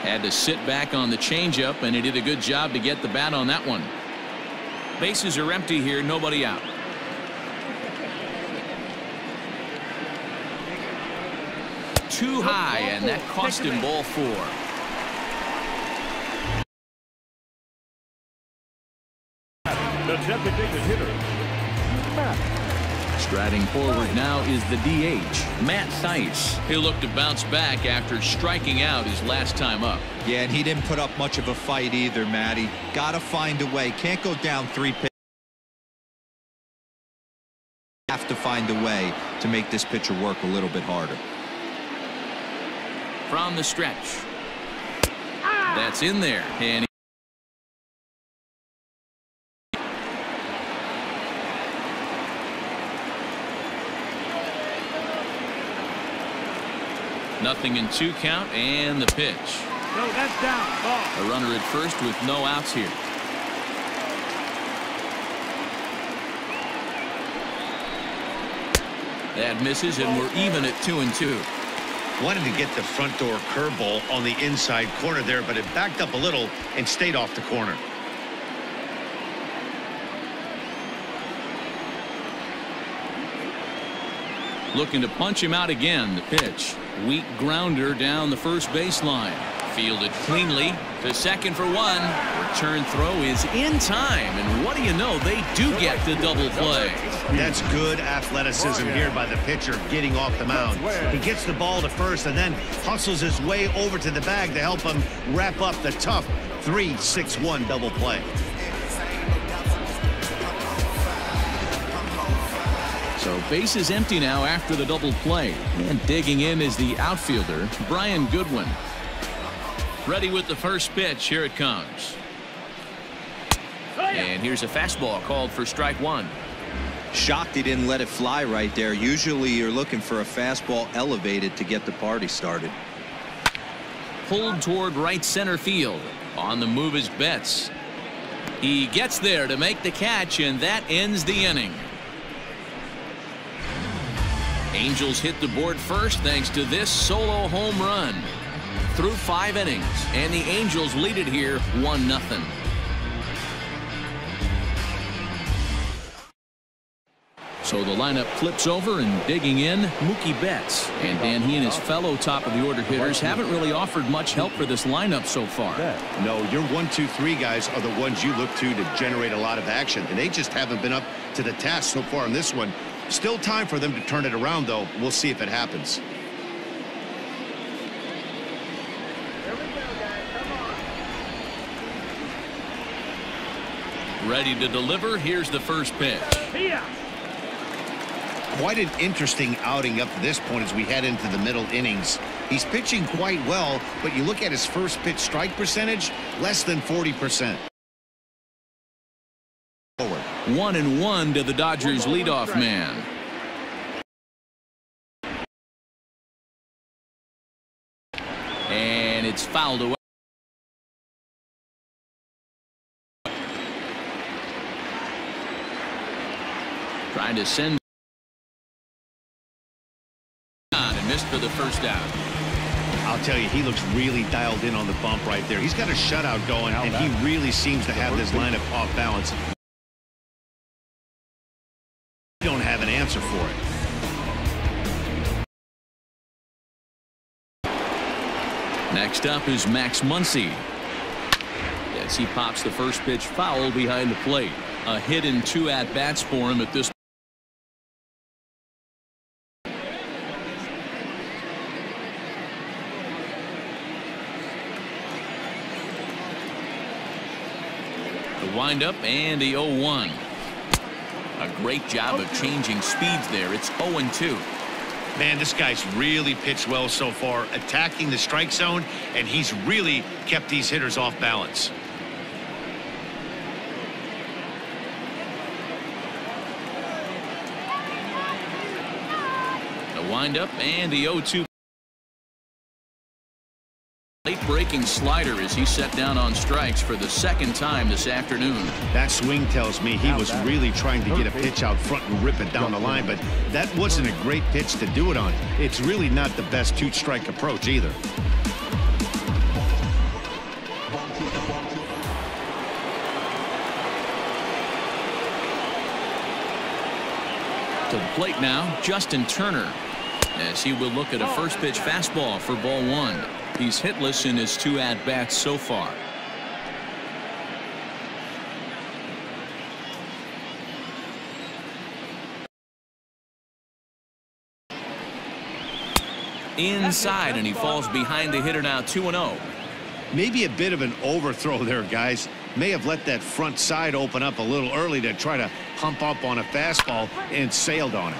A: Had to sit back on the changeup, and he did a good job to get the bat on that one. Bases are empty here, nobody out. Too high, and that cost him ball 4.
D: The designated hitter,
A: Striding forward now is the DH, Matt Thaiss. He'll look to bounce back after striking out his last time up.
E: Yeah, and he didn't put up much of a fight either, Matty. Gotta find a way. Can't go down 3 pitches. Have to find a way to make this pitcher work a little bit harder.
A: From the stretch. That's in there. And nothing in 2 count, and the pitch.
D: no, that's down. Ball.
A: A runner at first with no outs here. That misses, and we're even at 2-2.
B: Wanted to get the front door curveball on the inside corner there, but it backed up a little and stayed off the corner.
A: Looking to punch him out again. The pitch. Weak grounder down the first baseline. Fielded cleanly to second for 1. Return throw is in time, and what do you know, they do get the double play.
B: That's good athleticism here by the pitcher getting off the mound. He gets the ball to first and then hustles his way over to the bag to help him wrap up the tough 3-6-1 double play.
A: So base is empty now after the double play. And digging in is the outfielder, Brian Goodwin. Ready with the first pitch. Here it comes. And here's a fastball called for strike 1.
E: Shocked he didn't let it fly right there. Usually you're looking for a fastball elevated to get the party started.
A: Pulled toward right center field. On the move is Betts. He gets there to make the catch, and that ends the inning. Angels hit the board first thanks to this solo home run. Through 5 innings, and the Angels lead it here 1-0. So the lineup flips over, and digging in, Mookie Betts. And Dan, he and his fellow top of the order hitters haven't really offered much help for this lineup so far.
B: No, your 1, 2, 3 guys are the ones you look to generate a lot of action, and they just haven't been up to the task so far in this one. Still time for them to turn it around, though. We'll see if it happens.
A: Ready to deliver. Here's the first pitch.
B: Quite an interesting outing up to this point as we head into the middle innings. He's pitching quite well, but you look at his first pitch strike percentage, less than 40%.
A: 1-1 to the Dodgers leadoff man. And it's fouled away. Trying to send on and missed for the first out.
B: I'll tell you, he looks really dialed in on the bump right there. He's got a shutout going, and he really seems to have this lineup off balance. You don't have an answer for it.
A: Next up is Max Muncy. As he pops the first pitch foul behind the plate. A hit in 2 at-bats for him at this point. The windup and the 0-1. A great job of changing speeds there. It's 0-2.
B: Man, this guy's really pitched well so far, attacking the strike zone, and he's really kept these hitters off balance.
A: The windup and the 0-2. Late breaking slider as he set down on strikes for the second time this afternoon.
B: That swing tells me he was really trying to get a pitch out front and rip it down the line, but that wasn't a great pitch to do it on. It's really not the best 2-strike approach either.
A: To the plate now, Justin Turner, as he will look at a first pitch fastball for ball 1. He's hitless in his 2 at-bats so far. Inside, and he falls behind the hitter now, 2-0.
B: Maybe a bit of an overthrow there, guys. May have let that front side open up a little early to try to hump up on a fastball and sailed on it.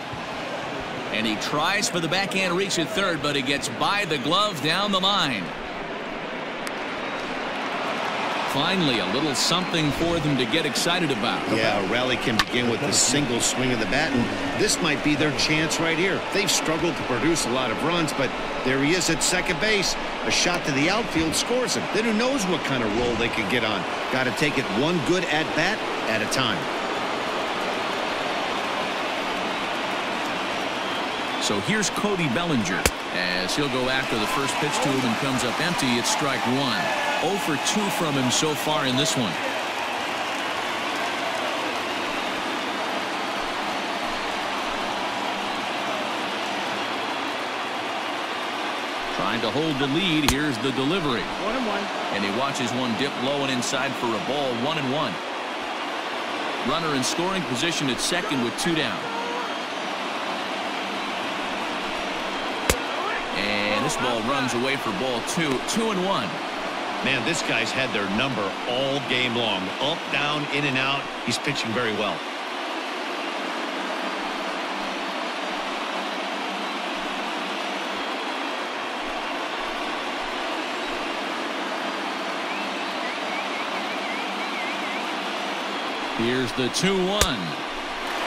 A: And he tries for the backhand reach at third, but he gets by the glove down the line. Finally, a little something for them to get excited about.
B: Yeah, a rally can begin with a single swing of the bat, and this might be their chance right here. They've struggled to produce a lot of runs, but there he is at second base. A shot to the outfield scores him. Then who knows what kind of roll they can get on. Got to take it one good at-bat at a time.
A: So here's Cody Bellinger as he'll go after the first pitch to him and comes up empty. It's strike 1. 0 for 2 from him so far in this one. Trying to hold the lead. Here's the delivery.
D: 1-1.
A: And he watches one dip low and inside for a ball. 1-1. Runner in scoring position at second with 2 down. And this ball runs away for ball 2. 2-1.
B: Man, this guy's had their number all game long. Up, down, in and out. He's pitching very well.
A: Here's the 2-1.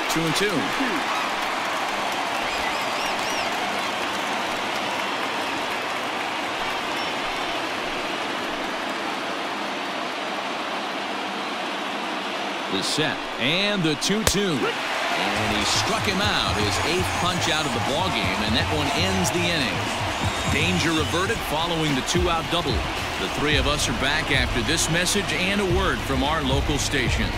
A: 2-2. The set and the 2-2, and he struck him out, his 8th punch out of the ball game, and that one ends the inning. Danger averted following the 2-out double. The 3 of us are back after this message and a word from our local stations.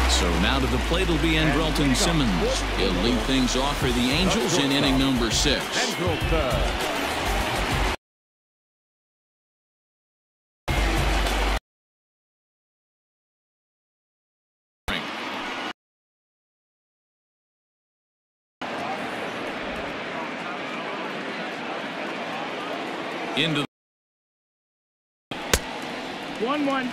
A: So now to the plate will be Andrelton Simmons. He'll lead things off for the Angels in inning number 6. Into
D: 1-1.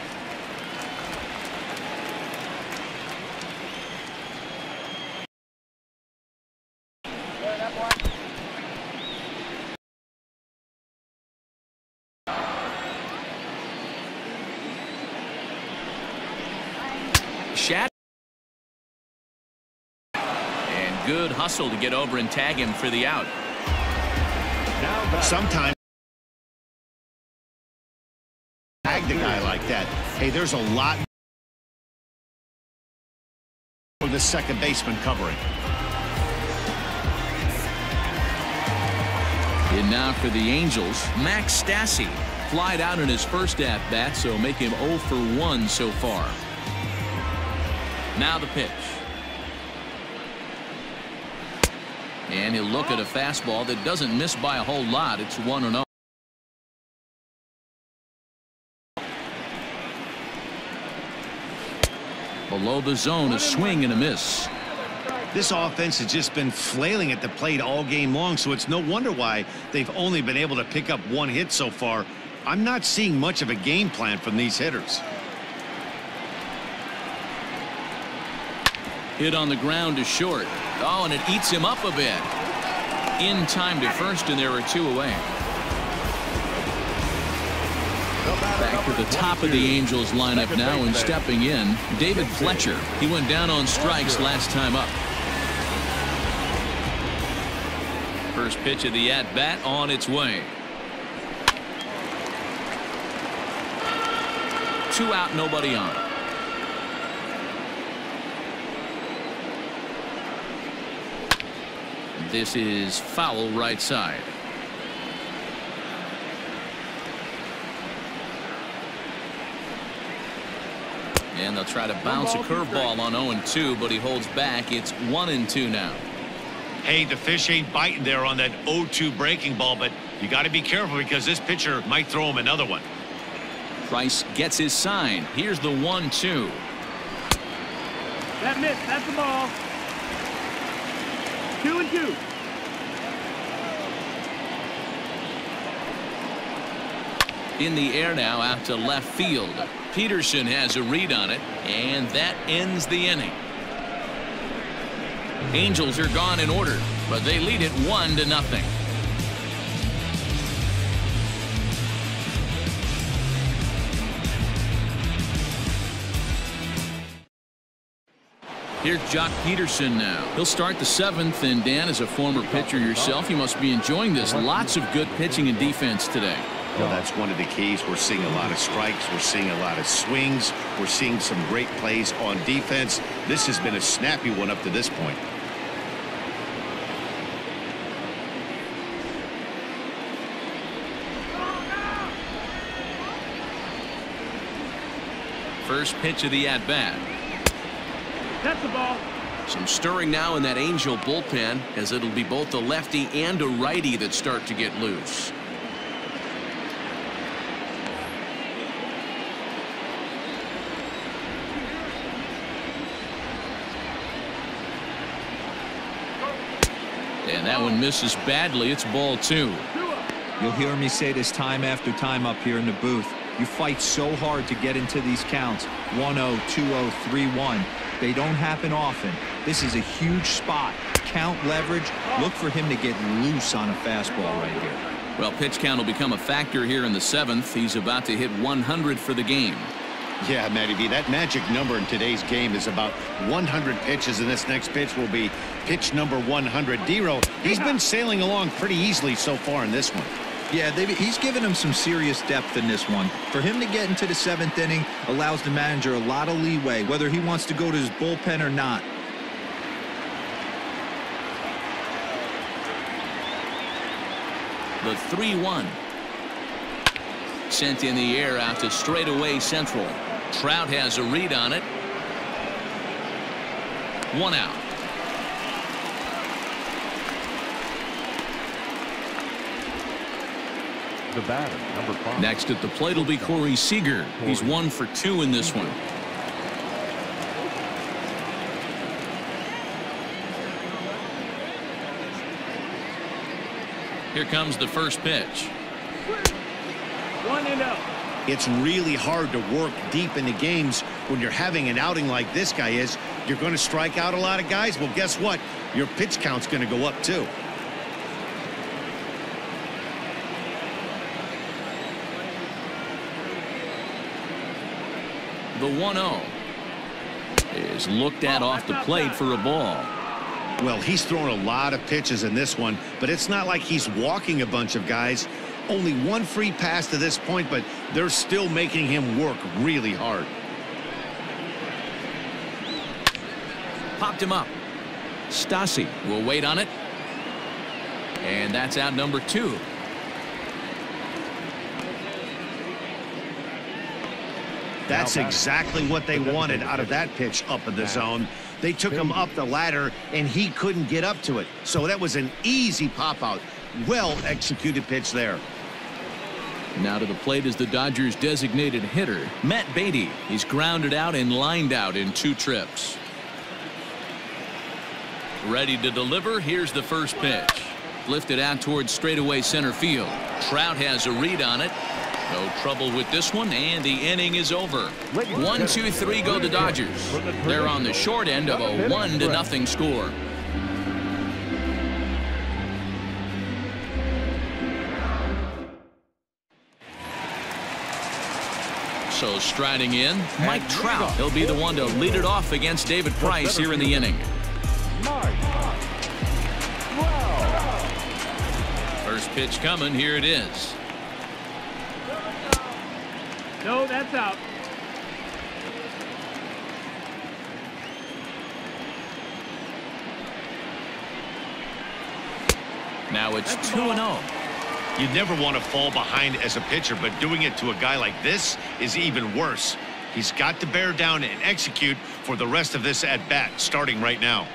A: Shat. And good hustle to get over and tag him for the out.
B: Sometimes tag the guy like that. Hey, there's a lot the second baseman covering.
A: And now for the Angels, Max Stassi flied out in his first at-bat, so make him 0 for 1 so far. Now the pitch. And he'll look at a fastball that doesn't miss by a whole lot. It's 1-0. Below the zone, a swing and a miss.
B: This offense has just been flailing at the plate all game long, so it's no wonder why they've only been able to pick up one hit so far. I'm not seeing much of a game plan from these hitters.
A: Hit on the ground to short. Oh, and it eats him up a bit. In time to first, and there are 2 away. Back to the top of the Angels lineup now, and stepping in, David Fletcher. He went down on strikes last time up. First pitch of the at-bat on its way. 2 out, nobody on. This is foul right side. And they'll try to bounce a curveball on 0-2, but he holds back. It's 1-2 now.
B: Hey, the fish ain't biting there on that 0-2 breaking ball, but you got to be careful because this pitcher might throw him another one.
A: Price gets his sign. Here's the 1-2.
D: That miss. That's the ball. 2-2.
A: In the air now out to left field. Peterson has a read on it, and that ends the inning. Angels are gone in order, but they lead it 1-0. Here's Jock Peterson now. He'll start the 7th, and Dan, as a former pitcher yourself, you must be enjoying this. Lots of good pitching and defense today.
B: Well, that's one of the keys. We're seeing a lot of strikes. We're seeing a lot of swings. We're seeing some great plays on defense. This has been a snappy one up to this point.
A: First pitch of the at-bat.
D: That's the ball.
A: Some stirring now in that Angel bullpen, as it'll be both a lefty and a righty that start to get loose. And that one misses badly. It's ball 2.
E: You'll hear me say this time after time up here in the booth. You fight so hard to get into these counts. 1-0, 2-0, 3-1. They don't happen often. This is a huge spot. Count leverage. Look for him to get loose on a fastball right here.
A: Well, pitch count will become a factor here in the 7th. He's about to hit 100 for the game.
B: Yeah, Matty V, that magic number in today's game is about 100 pitches, and this next pitch will be pitch number 100. D-Roll, he's been sailing along pretty easily so far in this one.
E: Yeah, he's given him some serious depth in this one. For him to get into the 7th inning allows the manager a lot of leeway, whether he wants to go to his bullpen or not.
A: The 3-1. Sent in the air out to straightaway central. Trout has a read on it. 1 out.
C: The batter, number 5.
A: Next at the plate will be Corey Seager. He's 1 for 2 in this one. Here comes the first pitch.
D: 1-0.
B: It's really hard to work deep into games when you're having an outing like this guy is. You're going to strike out a lot of guys. Well, guess what? Your pitch count's going to go up too.
A: The 1-0 is looked at off the plate for a ball.
B: Well, he's thrown a lot of pitches in this one, but it's not like he's walking a bunch of guys. Only one free pass to this point, but they're still making him work really hard.
A: popped him up. Stassi will wait on it. And that's out number 2.
B: That's exactly what they wanted out of that pitch up in the zone. They took him up the ladder, and he couldn't get up to it. So that was an easy pop-out. Well-executed pitch there.
A: Now to the plate is the Dodgers' designated hitter, Matt Beatty. He's grounded out and lined out in 2 trips. Ready to deliver. Here's the first pitch. Lifted out towards straightaway center field. Trout has a read on it. No trouble with this one, and the inning is over. 1, 2, 3 go the Dodgers. They're on the short end of a 1-0 score. So striding in, Mike Trout. He'll be the one to lead it off against David Price here in the inning. First pitch coming. Here it is.
D: No, that's out.
A: Now it's 2-0.
B: You never want to fall behind as a pitcher, but doing it to a guy like this is even worse. He's got to bear down and execute for the rest of this at-bat, starting right now.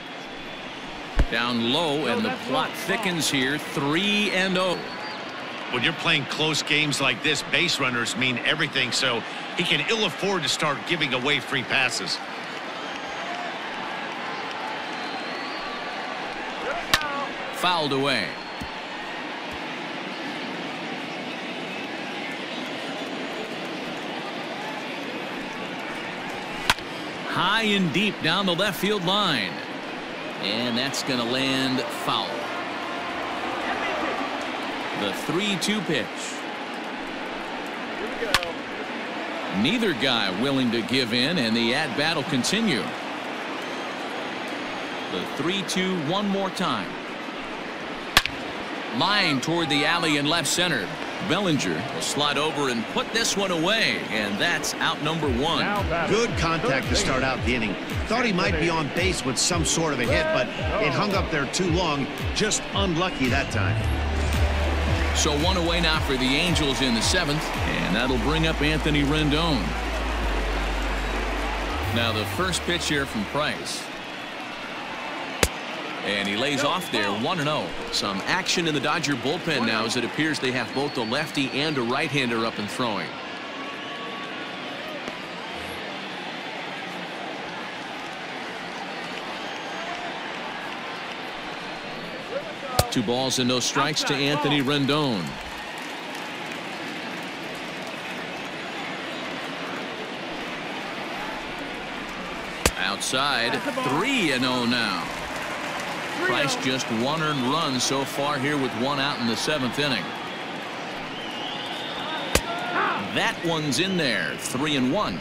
A: Down low, and the plot thickens here. 3-0.
B: When you're playing close games like this, base runners mean everything, so he can ill afford to start giving away free passes.
A: Fouled away. High and deep down the left field line. And that's going to land foul. The 3-2 pitch. Neither guy willing to give in, and the at-bat will continue. The 3-2 one more time. Line toward the alley in left center. Bellinger will slide over and put this one away, and that's out number 1.
B: Good contact to start out the inning. Thought he might be on base with some sort of a hit, but it hung up there too long. Just unlucky that time.
A: So 1 away now for the Angels in the 7th, and that'll bring up Anthony Rendon. Now the first pitch here from Price. And he lays off there, 1-0. Some action in the Dodger bullpen now, as it appears they have both a lefty and a right-hander up and throwing. Two balls and no strikes to Anthony Rendon. Outside, 3-0 now. Price just 1 earned run so far here with 1 out in the 7th inning. That one's in there. 3-1.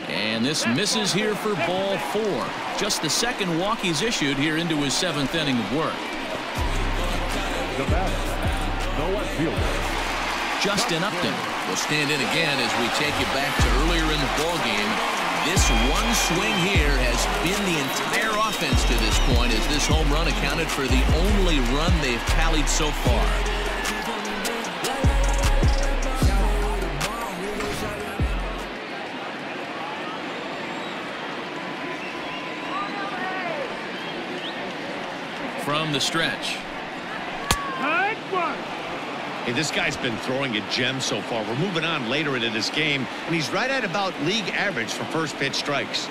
A: And this misses here for ball 4. Just the second walk he's issued here into his 7th inning of work.
C: The batter, the left fielder,
A: Justin Upton will stand in again as we take you back to earlier in the ballgame. This one swing here has been the entire offense to this point, as this home run accounted for the only run they've tallied so far. From the stretch.
B: Hey, this guy's been throwing a gem so far. We're moving on later into this game, and he's right at about league average for first pitch strikes.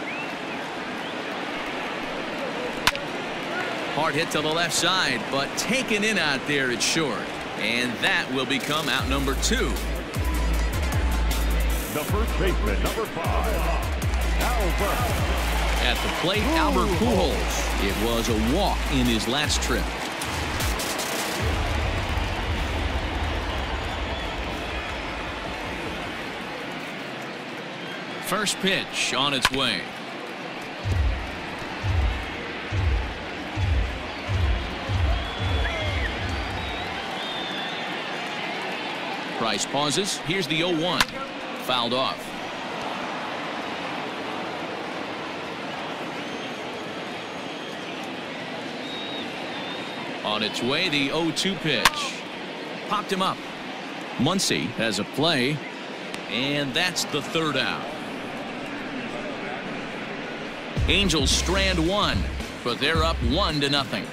A: Hard hit to the left side, but taken in out there at short. And that will become out number 2.
C: the first baseman, number 5, Albert.
A: At the plate, Albert Pujols. It was a walk in his last trip. First pitch on its way. Price pauses. Here's the 0-1. Fouled off. On its way, the 0-2 pitch. Popped him up. Muncy has a play, and that's the third out. Angels strand one, but they're up 1-0.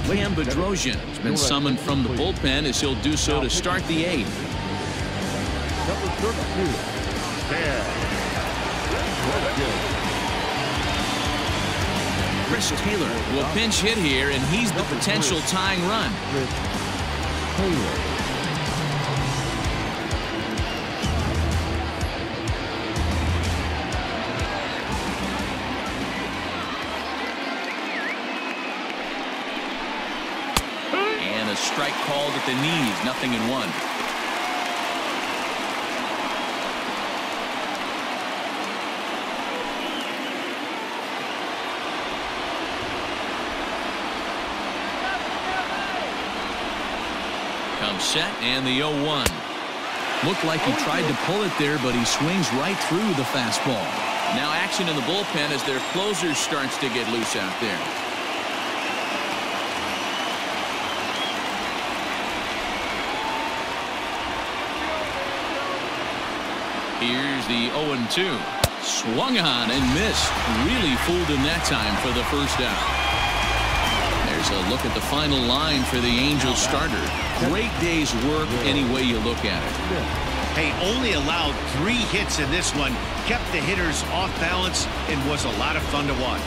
A: Liam Bedrosian has been summoned from the bullpen as he'll do so to start the 8th.
C: Number 32.
A: Chris Taylor will pinch hit here, and he's the potential tying run. And a strike called at the knees, 0-1. Set and the 0-1. Looked like he tried to pull it there, but he swings right through the fastball. Now action in the bullpen as their closer starts to get loose out there. Here's the 0-2. Swung on and missed. Really fooled him that time for the first out. There's a look at the final line for the Angels starter. Great day's work any way you look at it.
B: Hey, only allowed 3 hits in this one. Kept the hitters off balance and was a lot of fun to watch.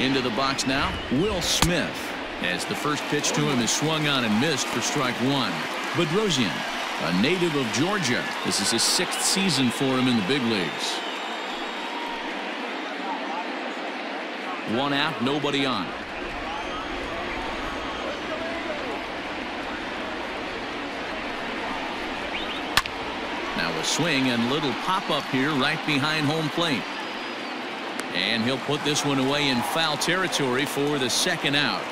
A: Into the box now, Will Smith, as the first pitch to him is swung on and missed for strike 1. Bedrosian, a native of Georgia. This is his 6th season for him in the big leagues. 1 out, nobody on. Now a swing and little pop-up here right behind home plate. And he'll put this one away in foul territory for the 2nd out.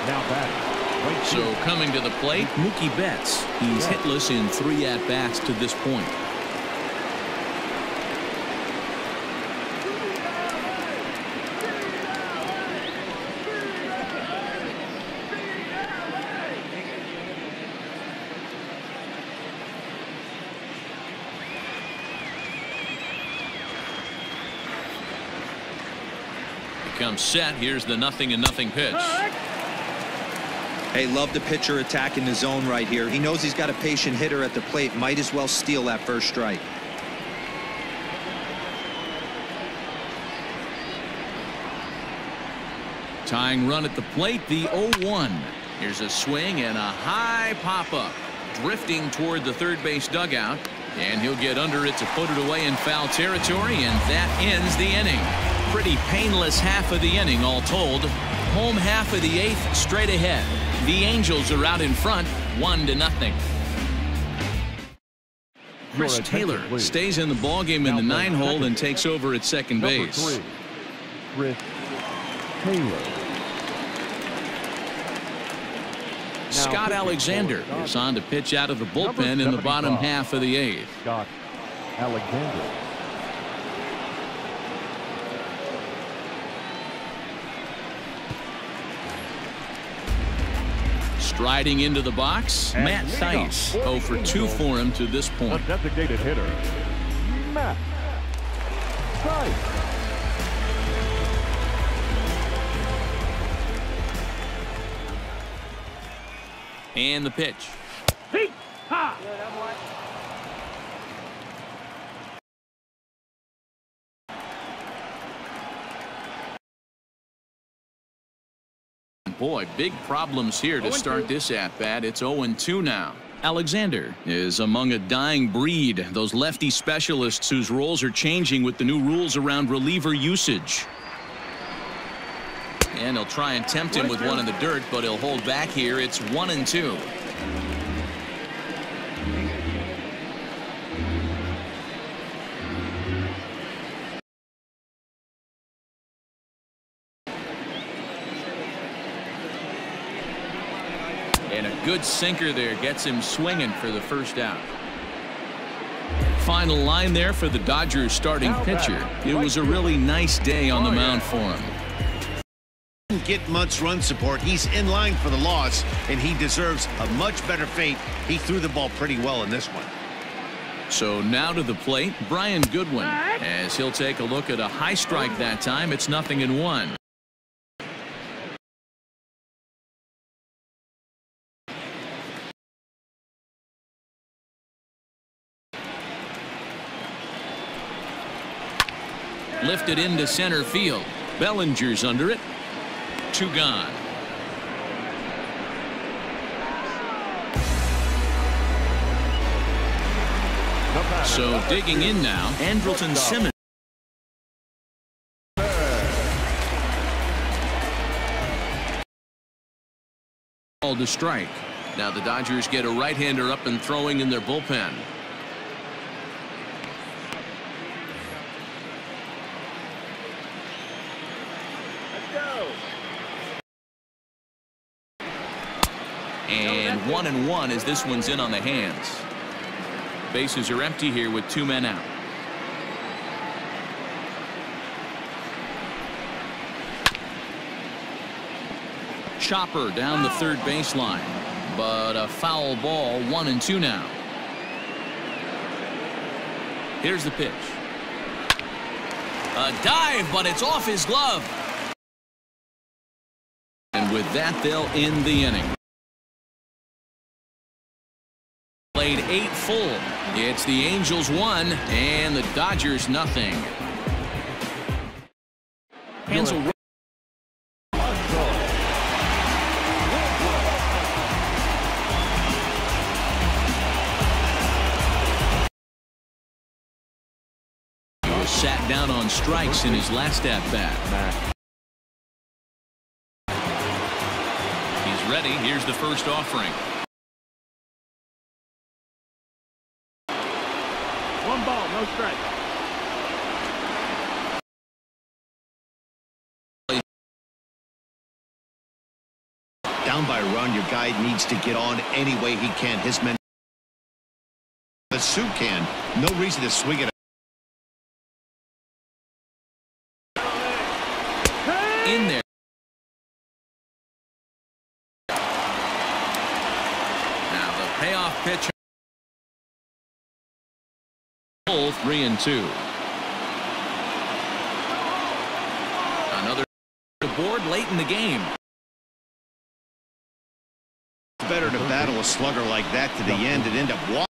C: Now batting.
A: So coming to the plate, Mookie Betts. He's hitless in 3 at-bats to this point. Comes set. Here's the 0-0 pitch.
E: Hey, love the pitcher attacking the zone right here. He knows he's got a patient hitter at the plate. Might as well steal that first strike.
A: Tying run at the plate, the 0-1. Here's a swing and a high pop-up. Drifting toward the third base dugout. And he'll get under it to put it away in foul territory, and that ends the inning. Pretty painless half of the inning all told. Home half of the 8th straight ahead. The Angels are out in front 1-0. Chris Taylor stays in the ballgame in the 9-hole and takes over at second base.
C: Number 3, Chris Taylor.
A: Scott Alexander is on to pitch out of the bullpen in the bottom half of the 8th.
C: Scott Alexander.
A: Striding into the box, Matt Thaiss. 0 for 2 for him to this point.
C: A designated hitter, Matt Thaiss.
A: And the pitch. Boy, big problems here to start this at-bat. It's 0-2 now. Alexander is among a dying breed, those lefty specialists whose roles are changing with the new rules around reliever usage. And he'll try and tempt him with one in the dirt, but he'll hold back here. It's 1-2. And a good sinker there gets him swinging for the first out. Final line there for the Dodgers starting pitcher. It was a really nice day on the mound for him.
B: Didn't get much run support. He's in line for the loss, and he deserves a much better fate. He threw the ball pretty well in this one.
A: So now to the plate, Brian Goodwin, as he'll take a look at a high strike that time. It's 0-1. Lifted into center field. Bellinger's under it. 2 gone. So digging in now, Andrelton Simmons. Called to strike. Now the Dodgers get a right-hander up and throwing in their bullpen. And 1-1 as this one's in on the hands. Bases are empty here with 2 men out. Chopper down the third baseline, but a foul ball. 1-2 now. Here's the pitch. A dive, but it's off his glove. And with that, they'll end the inning. Played 8 full. It's the Angels 1 and the Dodgers nothing. Hansel sat down on strikes in his last at bat. He's ready. Here's the first offering.
D: 1 ball, no strike.
B: Down by a run, your guy needs to get on any way he can. His men, the suit can. No reason to swing it.
A: In there. Now the payoff pitch. 3-2. Another board late in the game.
B: It's better to battle a slugger like that to the end and end up walking.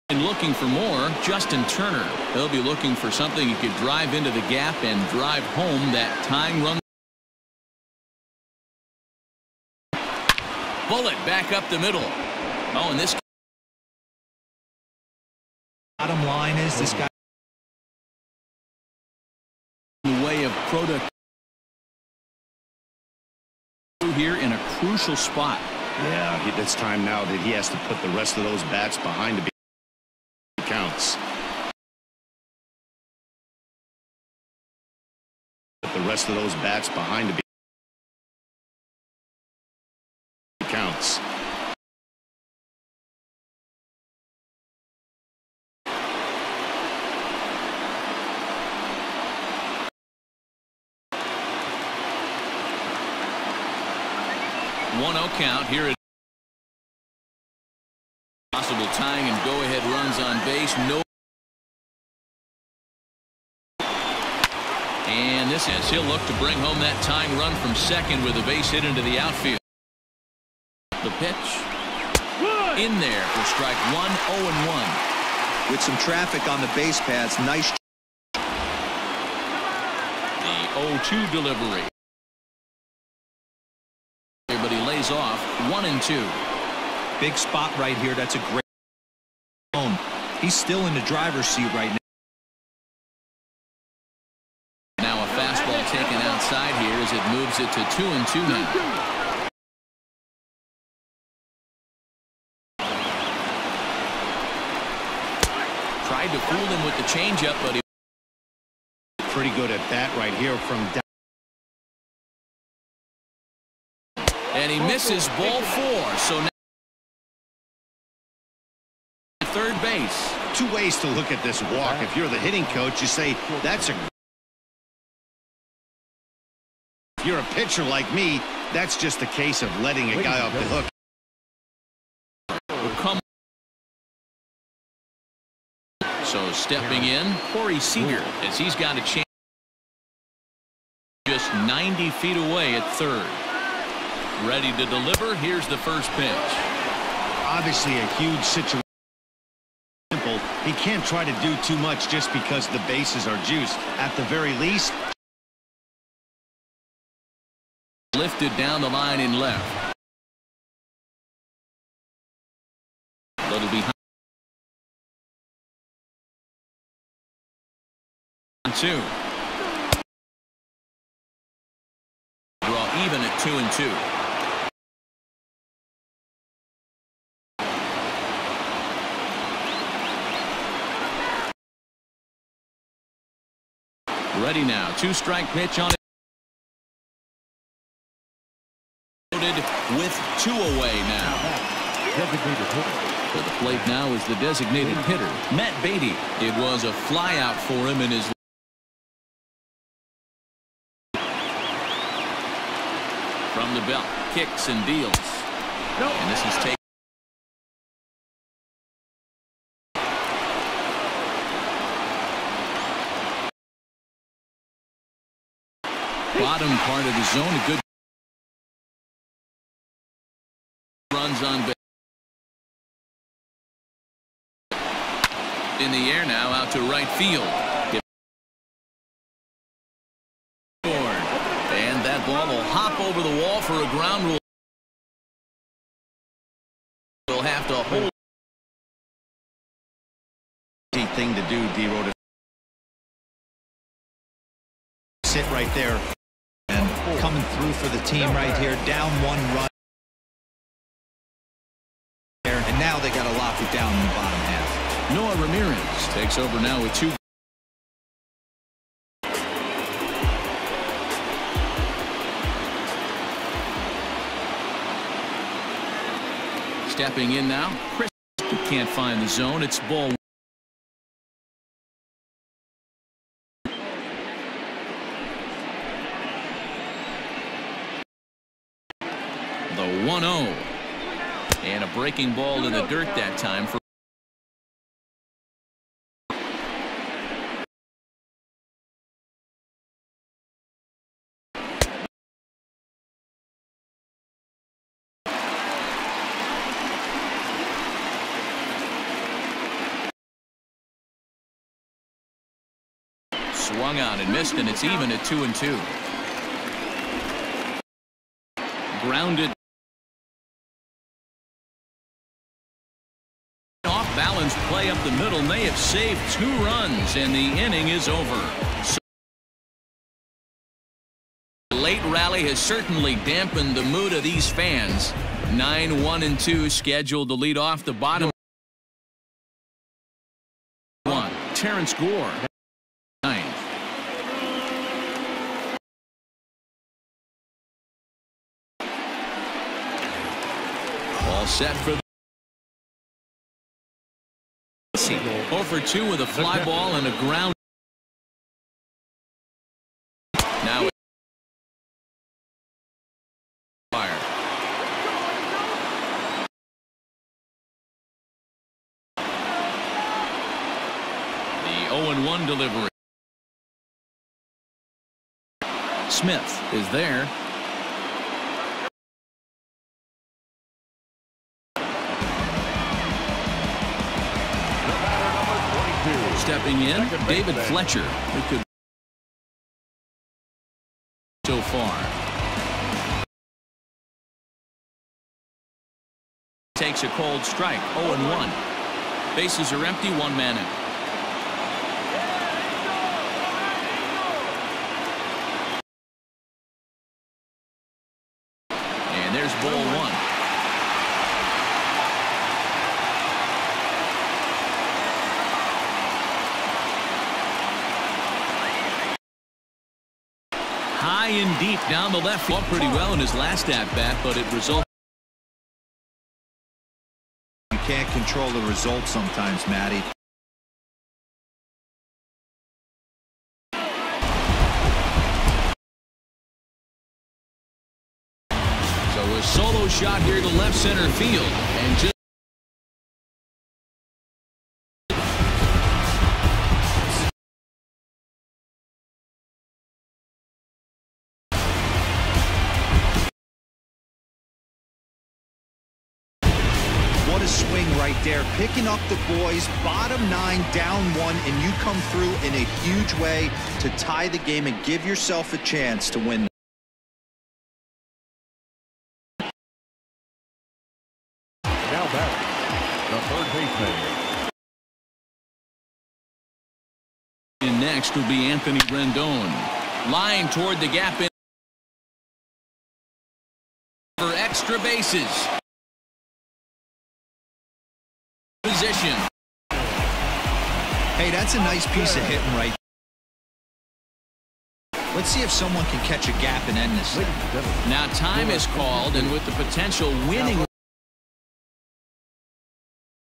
A: And looking for more, Justin Turner. He'll be looking for something he could drive into the gap and drive home that tying run. Bullet back up the middle. Oh, and this
E: Bottom line is this guy
A: in the way of product here in a crucial spot.
B: Yeah, it's time now that he has to put the rest of those bats behind the counts. Put the rest of those bats behind the counts.
A: One 0 count here at possible tying and go-ahead runs on base. No. And this is he'll look to bring home that tying run from second with a base hit into the outfield. The pitch in there for strike 1. 0-1
E: with some traffic on the base paths. Nice.
A: The 0-2 delivery. But he lays off. 1-2.
E: Big spot right here. That's a great zone. He's still in the driver's seat right now.
A: Fastball taken outside here as it moves it to 2-2 now. Tried to fool him with the changeup, but he
B: pretty good at that right here from down.
A: And he misses ball 4. So now third base.
B: Two ways to look at this walk. If you're the hitting coach, you say that's a. If you're a pitcher like me, that's just a case of letting a guy off the hook.
A: Will come. So stepping in, Corey Seager, as he's got a chance just 90 feet away at third. Ready to deliver. Here's the first pitch.
B: Obviously a huge situation. He can't try to do too much just because the bases are juiced. At the very least,
A: lifted down the line in left. A little behind. 2. Draw even at 2-2. Ready now. 2-strike pitch on it. With 2 away now.
C: Designated hitter.
A: For the plate now is the designated hitter, Matt Beatty. It was a flyout for him in his. From the belt, kicks and deals. And this is taken. Bottom part of the zone, a good runs on base. In the air now, out to right field. And that ball will hop over the wall for a ground rule. We'll have to hold.
B: Easy thing to do, D-Row, to sit right there.
E: And coming through for the team right here, down 1 run. And now they got to lock it down in the bottom half.
A: Noah Ramirez takes over now with 2. Stepping in now, Chris can't find the zone. It's ball. The 1-0. And a breaking ball in the dirt that time for. Swung on and missed, and it's even at 2-2. Grounded. Off balance play up the middle, and they have saved 2 runs, and the inning is over. So the late rally has certainly dampened the mood of these fans. 9-1-2 scheduled to lead off the bottom. 1. Terrence Gore. 9. All set for the 0-for-2 with a fly ball and a ground. Now fire. The 0-1 delivery. Smith is there. Stepping in, David Fletcher. It could so far. Takes a cold strike. 0-1. Bases are empty. 1 man out. high and deep down the left. Ball pretty well in his last at-bat, but it resulted.
E: You can't control the results sometimes, Matty.
A: So a solo shot here to left center field, and just
E: what a swing right there, picking up the boys, bottom 9, down 1, and you come through in a huge way to tie the game and give yourself a chance to win.
C: Now back, the third baseman.
A: and next will be Anthony Rendon. Line toward the gap in for extra bases. Position.
E: Hey, that's a nice piece of hitting right. Let's see if someone can catch a gap and end this thing.
A: Now time is called, and with the potential winning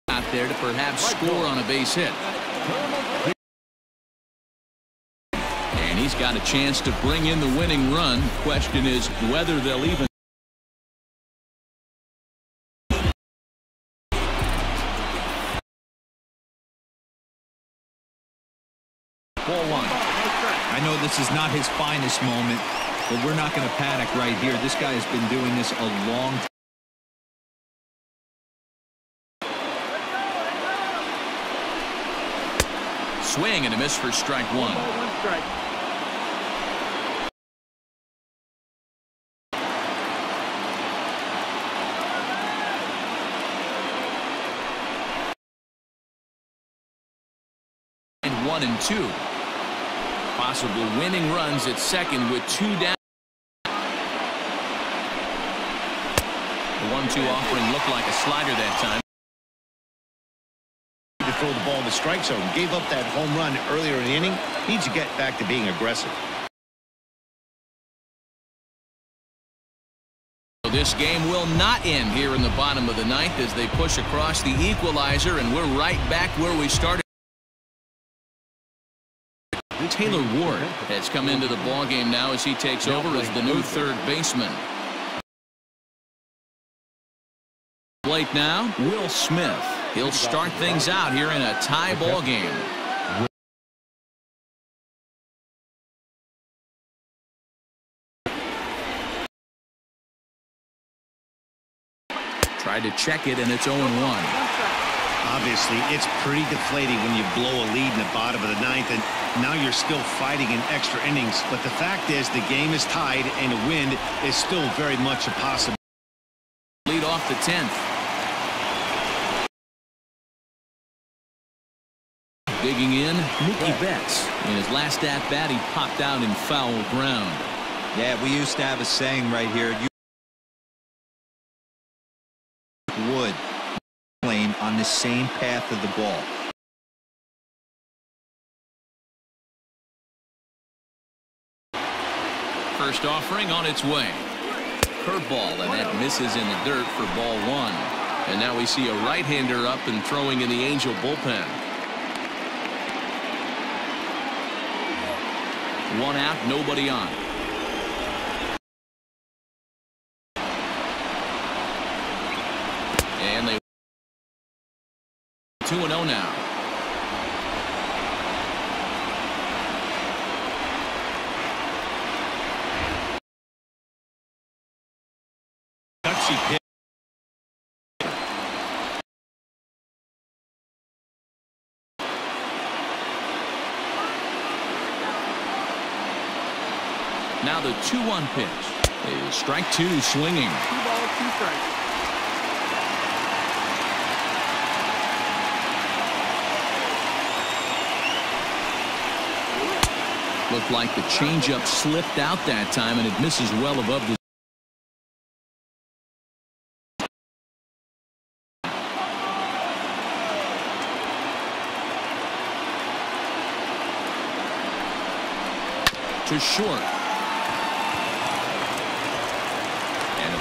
A: out there to perhaps score on a base hit. And he's got a chance to bring in the winning run. Question is whether they'll even.
E: Ball 1. I know this is not his finest moment, but we're not going to panic right here. This guy has been doing this a long time.
A: Swing and a miss for strike 1.
D: 1 strike.
A: And 1 and 2. Possible winning runs at second with 2 down. The 1-2 offering looked like a slider that time.
B: To throw the ball in the strike zone. Gave up that home run earlier in the inning. Needs to get back to being aggressive.
A: This game will not end here in the bottom of the ninth as they push across the equalizer, and we're right back where we started. Taylor Ward has come into the ballgame now as he takes over as the new third baseman. Plate now, Will Smith. He'll start things out here in a tie ball game. Tried to check it, and it's 0-1.
B: Obviously, it's pretty deflating when you blow a lead in the bottom of the ninth, and now you're still fighting in extra innings. But the fact is, the game is tied, and a win is still very much a possibility.
A: Lead off the 10th. Digging in, Mookie Betts. In his last at-bat, he popped out in foul ground.
E: Yeah, we used to have a saying right here. You would playing on the same path of the ball.
A: First offering on its way. Curveball, and that misses in the dirt for ball 1. And now we see a right-hander up and throwing in the Angel bullpen. 1 out, nobody on. And they 2-0 now.
B: Gutsy pitch.
A: Now the 2-1 pitch is strike 2, swinging.
D: 2 balls, 2 strikes.
A: Looked like the changeup slipped out that time, and it misses well above the. To short.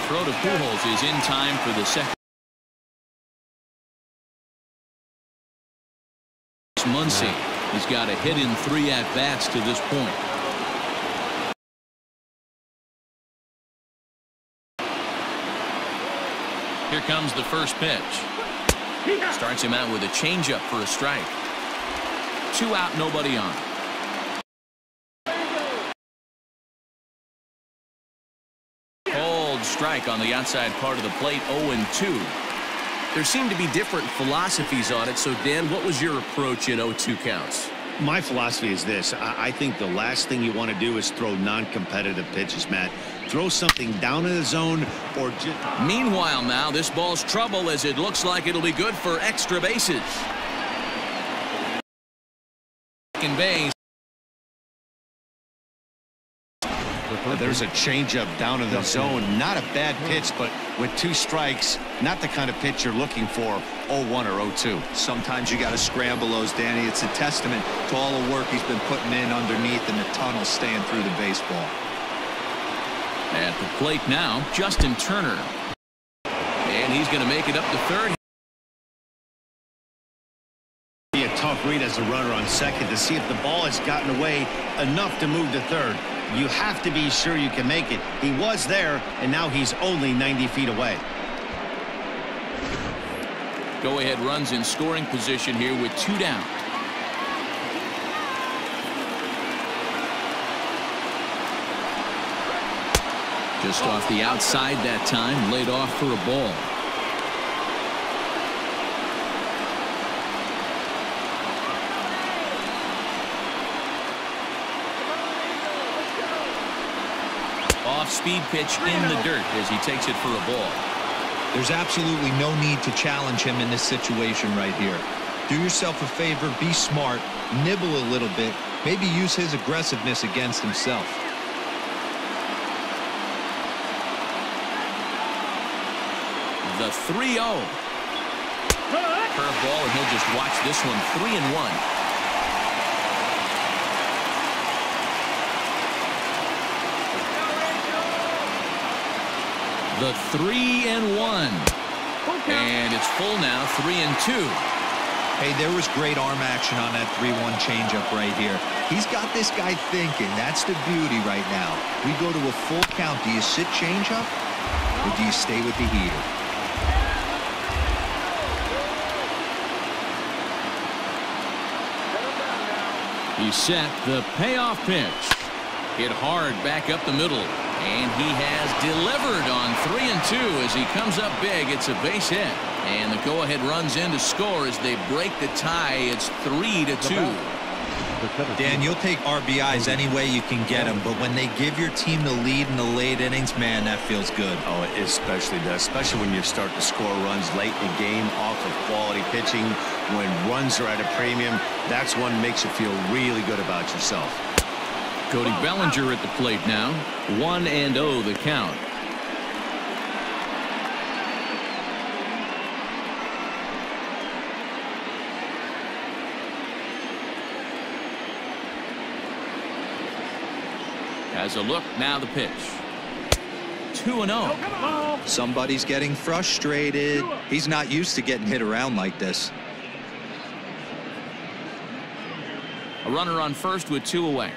A: throw to Pujols is in time for the second. Muncy. He's got a hit in 3 at-bats to this point. Here comes the first pitch. Starts him out with a changeup for a strike. 2 out, nobody on. Cold strike on the outside part of the plate. 0-2. There seem to be different philosophies on it. So, Dan, what was your approach in 0-2 counts?
B: My philosophy is this. I think the last thing you want to do is throw non-competitive pitches, Matt. Throw something down in the zone or just...
A: Meanwhile, now, this ball's trouble as it looks like it'll be good for extra bases. Second base.
B: There's a changeup down in the zone. Not a bad pitch, but with 2 strikes, not the kind of pitch you're looking for. 0-1 or 0-2.
E: Sometimes you got to scramble those, Danny. It's a testament to all the work he's been putting in underneath in the tunnel, staying through the baseball.
A: At the plate now, Justin Turner. And he's going to make it up to third.
B: Be a tough read as a runner on second to see if the ball has gotten away enough to move to third. You have to be sure you can make it. He was there, and now he's only 90 feet away.
A: Go-ahead runs in scoring position here with 2 down. Just off the outside that time, laid off for a ball. Off-speed pitch in the dirt as he takes it for a ball.
E: There's absolutely no need to challenge him in this situation right here. Do yourself a favor, be smart, nibble a little bit, maybe use his aggressiveness against himself.
A: The 3-0. Curveball, and he'll just watch this one. 3-1. The 3-1. And it's full now. 3-2.
E: Hey, there was great arm action on that 3-1 changeup right here. He's got this guy thinking. That's the beauty right now. We go to a full count. Do you sit changeup or do you stay with the heater?
A: He's set. The payoff pitch. Hit hard back up the middle. And he has delivered on 3-2 as he comes up big. It's a base hit. And the go-ahead runs in to score as they break the tie. It's 3-2.
E: Dan, you'll take RBIs any way you can get them, but when they give your team the lead in the late innings, man, that feels good.
B: Oh, it especially does, especially when you start to score runs late in the game off of quality pitching. When runs are at a premium, that's what makes you feel really good about yourself.
A: Cody Bellinger at the plate now. 1-0 the count. Has a look, now the pitch. 2-0.
E: Somebody's getting frustrated. He's not used to getting hit around like this.
A: A runner on first with 2 away.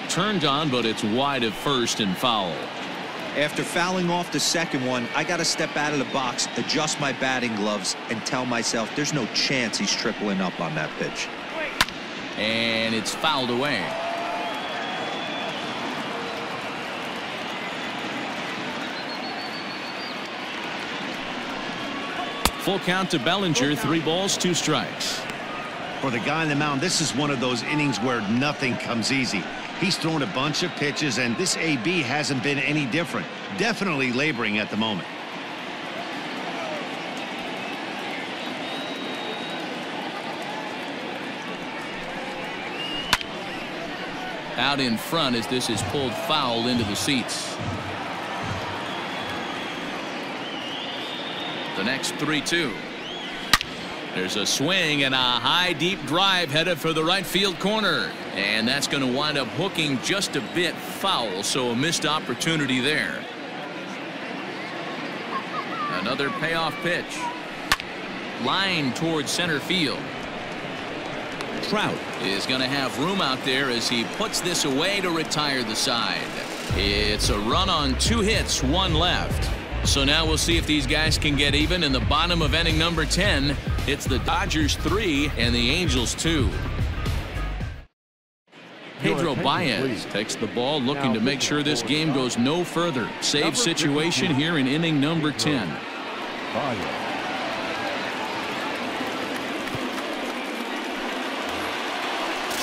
A: Turned on, but it's wide of first and foul.
E: After fouling off the second one, I got to step out of the box, adjust my batting gloves, and tell myself there's no chance he's tripling up on that pitch.
A: And it's fouled away. Full count to Bellinger. 3 balls, 2 strikes.
B: For the guy on the mound, this is one of those innings where nothing comes easy. He's thrown a bunch of pitches, and this AB hasn't been any different. Definitely laboring at the moment.
A: Out in front as this is pulled foul into the seats. The next 3-2. There's a swing and a high deep drive headed for the right field corner, and that's going to wind up hooking just a bit foul, so a missed opportunity there. Another payoff pitch. Line towards center field. Trout is going to have room out there as he puts this away to retire the side. It's a run on 2 hits, 1 left. So now we'll see if these guys can get even in the bottom of inning number 10. It's the Dodgers 3 and the Angels 2. Pedro Baez takes the ball, looking to make sure this game goes no further. Save situation here in inning number 10.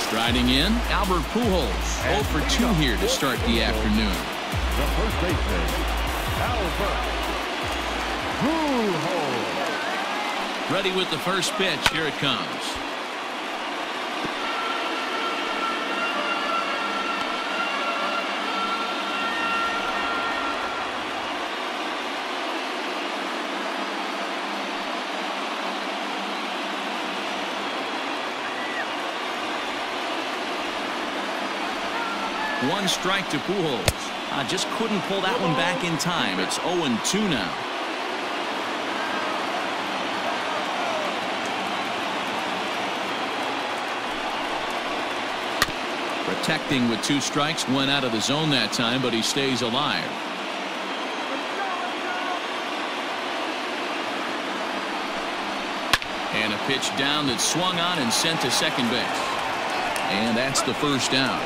A: Striding in, Albert Pujols. 0 for 2 here to start the afternoon.
C: The first baseman, Albert Pujols.
A: Ready with the first pitch. Here it comes. One strike to Pujols. Just couldn't pull that one back in time. It's 0-2 now. Protecting with 2 strikes, went out of the zone that time, but he stays alive. And a pitch down that swung on and sent to second base. And that's the first down.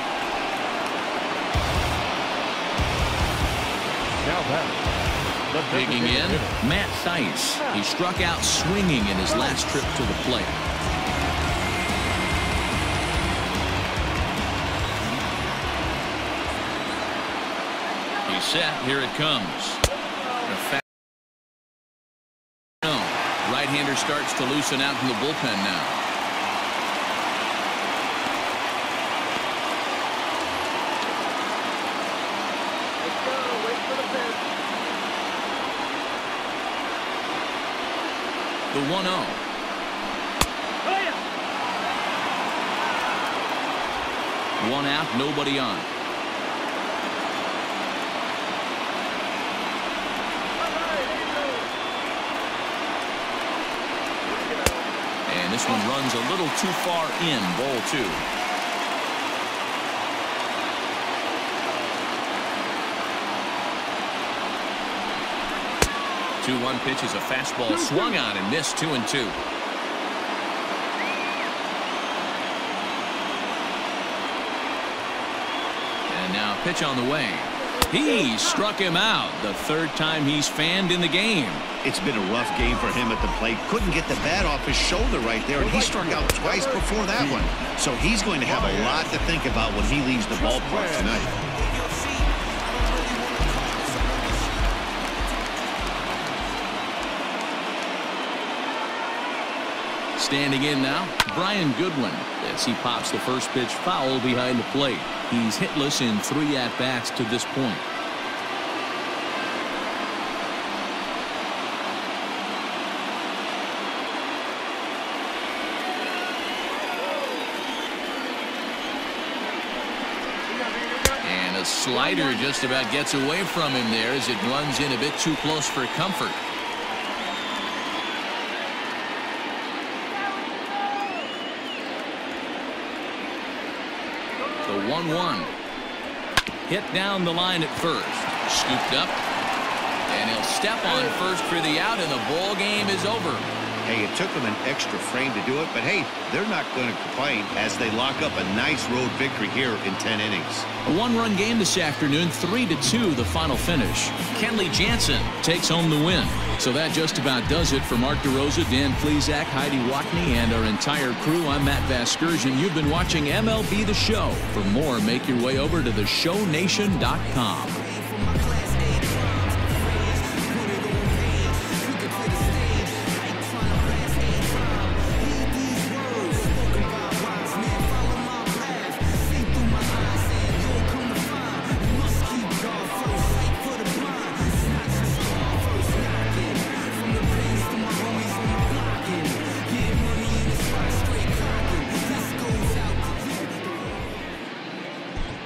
A: Digging in, Matt Thaiss. He struck out swinging in his last trip to the plate. He's set. Here it comes. Right-hander starts to loosen out in the bullpen now. The 1-0. One out, nobody on. And this one runs a little too far in. Ball 2. The 2-1 pitch is a fastball swung on and missed. 2-2. And now a pitch on the way. He struck him out. The 3rd time he's fanned in the game.
B: It's been a rough game for him at the plate. Couldn't get the bat off his shoulder right there, and he struck out twice before that one. So he's going to have a lot to think about when he leaves the ballpark tonight.
A: Standing in now, Brian Goodwin, as he pops the first pitch foul behind the plate. He's hitless in 3 at-bats to this point. And a slider just about gets away from him there as it runs in a bit too close for comfort. The 1-1. Hit down the line at first. Scooped up. And he'll step on first for the out, and the ball game is over.
B: Hey, it took them an extra frame to do it, but hey, they're not going to complain as they lock up a nice road victory here in 10 innings.
A: A 1-run game this afternoon, 3-2 the final finish. Kenley Jansen takes home the win. So that just about does it for Mark DeRosa, Dan Plesac, Heidi Watney, and our entire crew. I'm Matt Vasgersian. You've been watching MLB The Show. For more, make your way over to theshownation.com.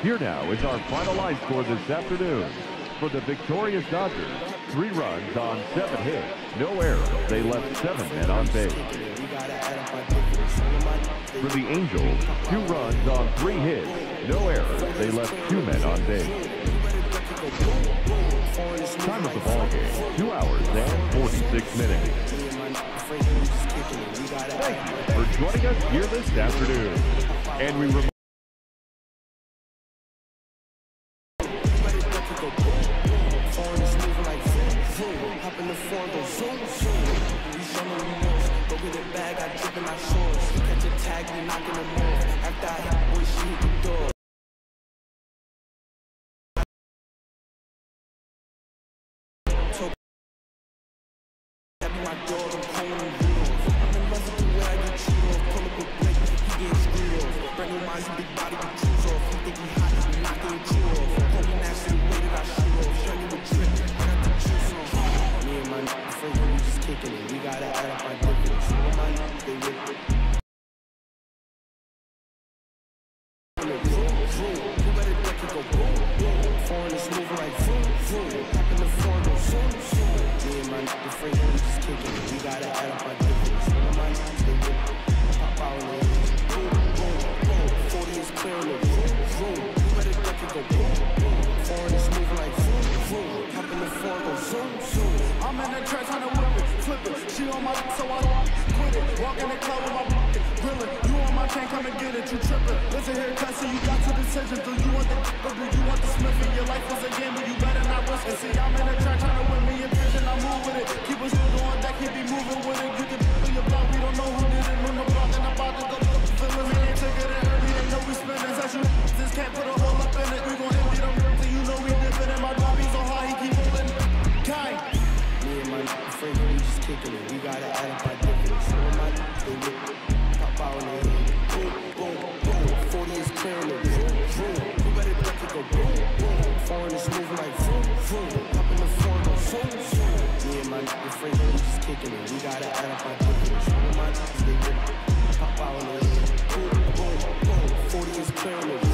C: Here now is our final line score this afternoon. For the victorious Dodgers, 3 runs on 7 hits, no errors. They left 7 men on base. For the Angels, 2 runs on 3 hits, no errors. They left 2 men on base. Time of the ball game, 2 hours and 46 minutes. Thank you for joining us here this afternoon. And we remind
H: Pop out on the 40 is clear.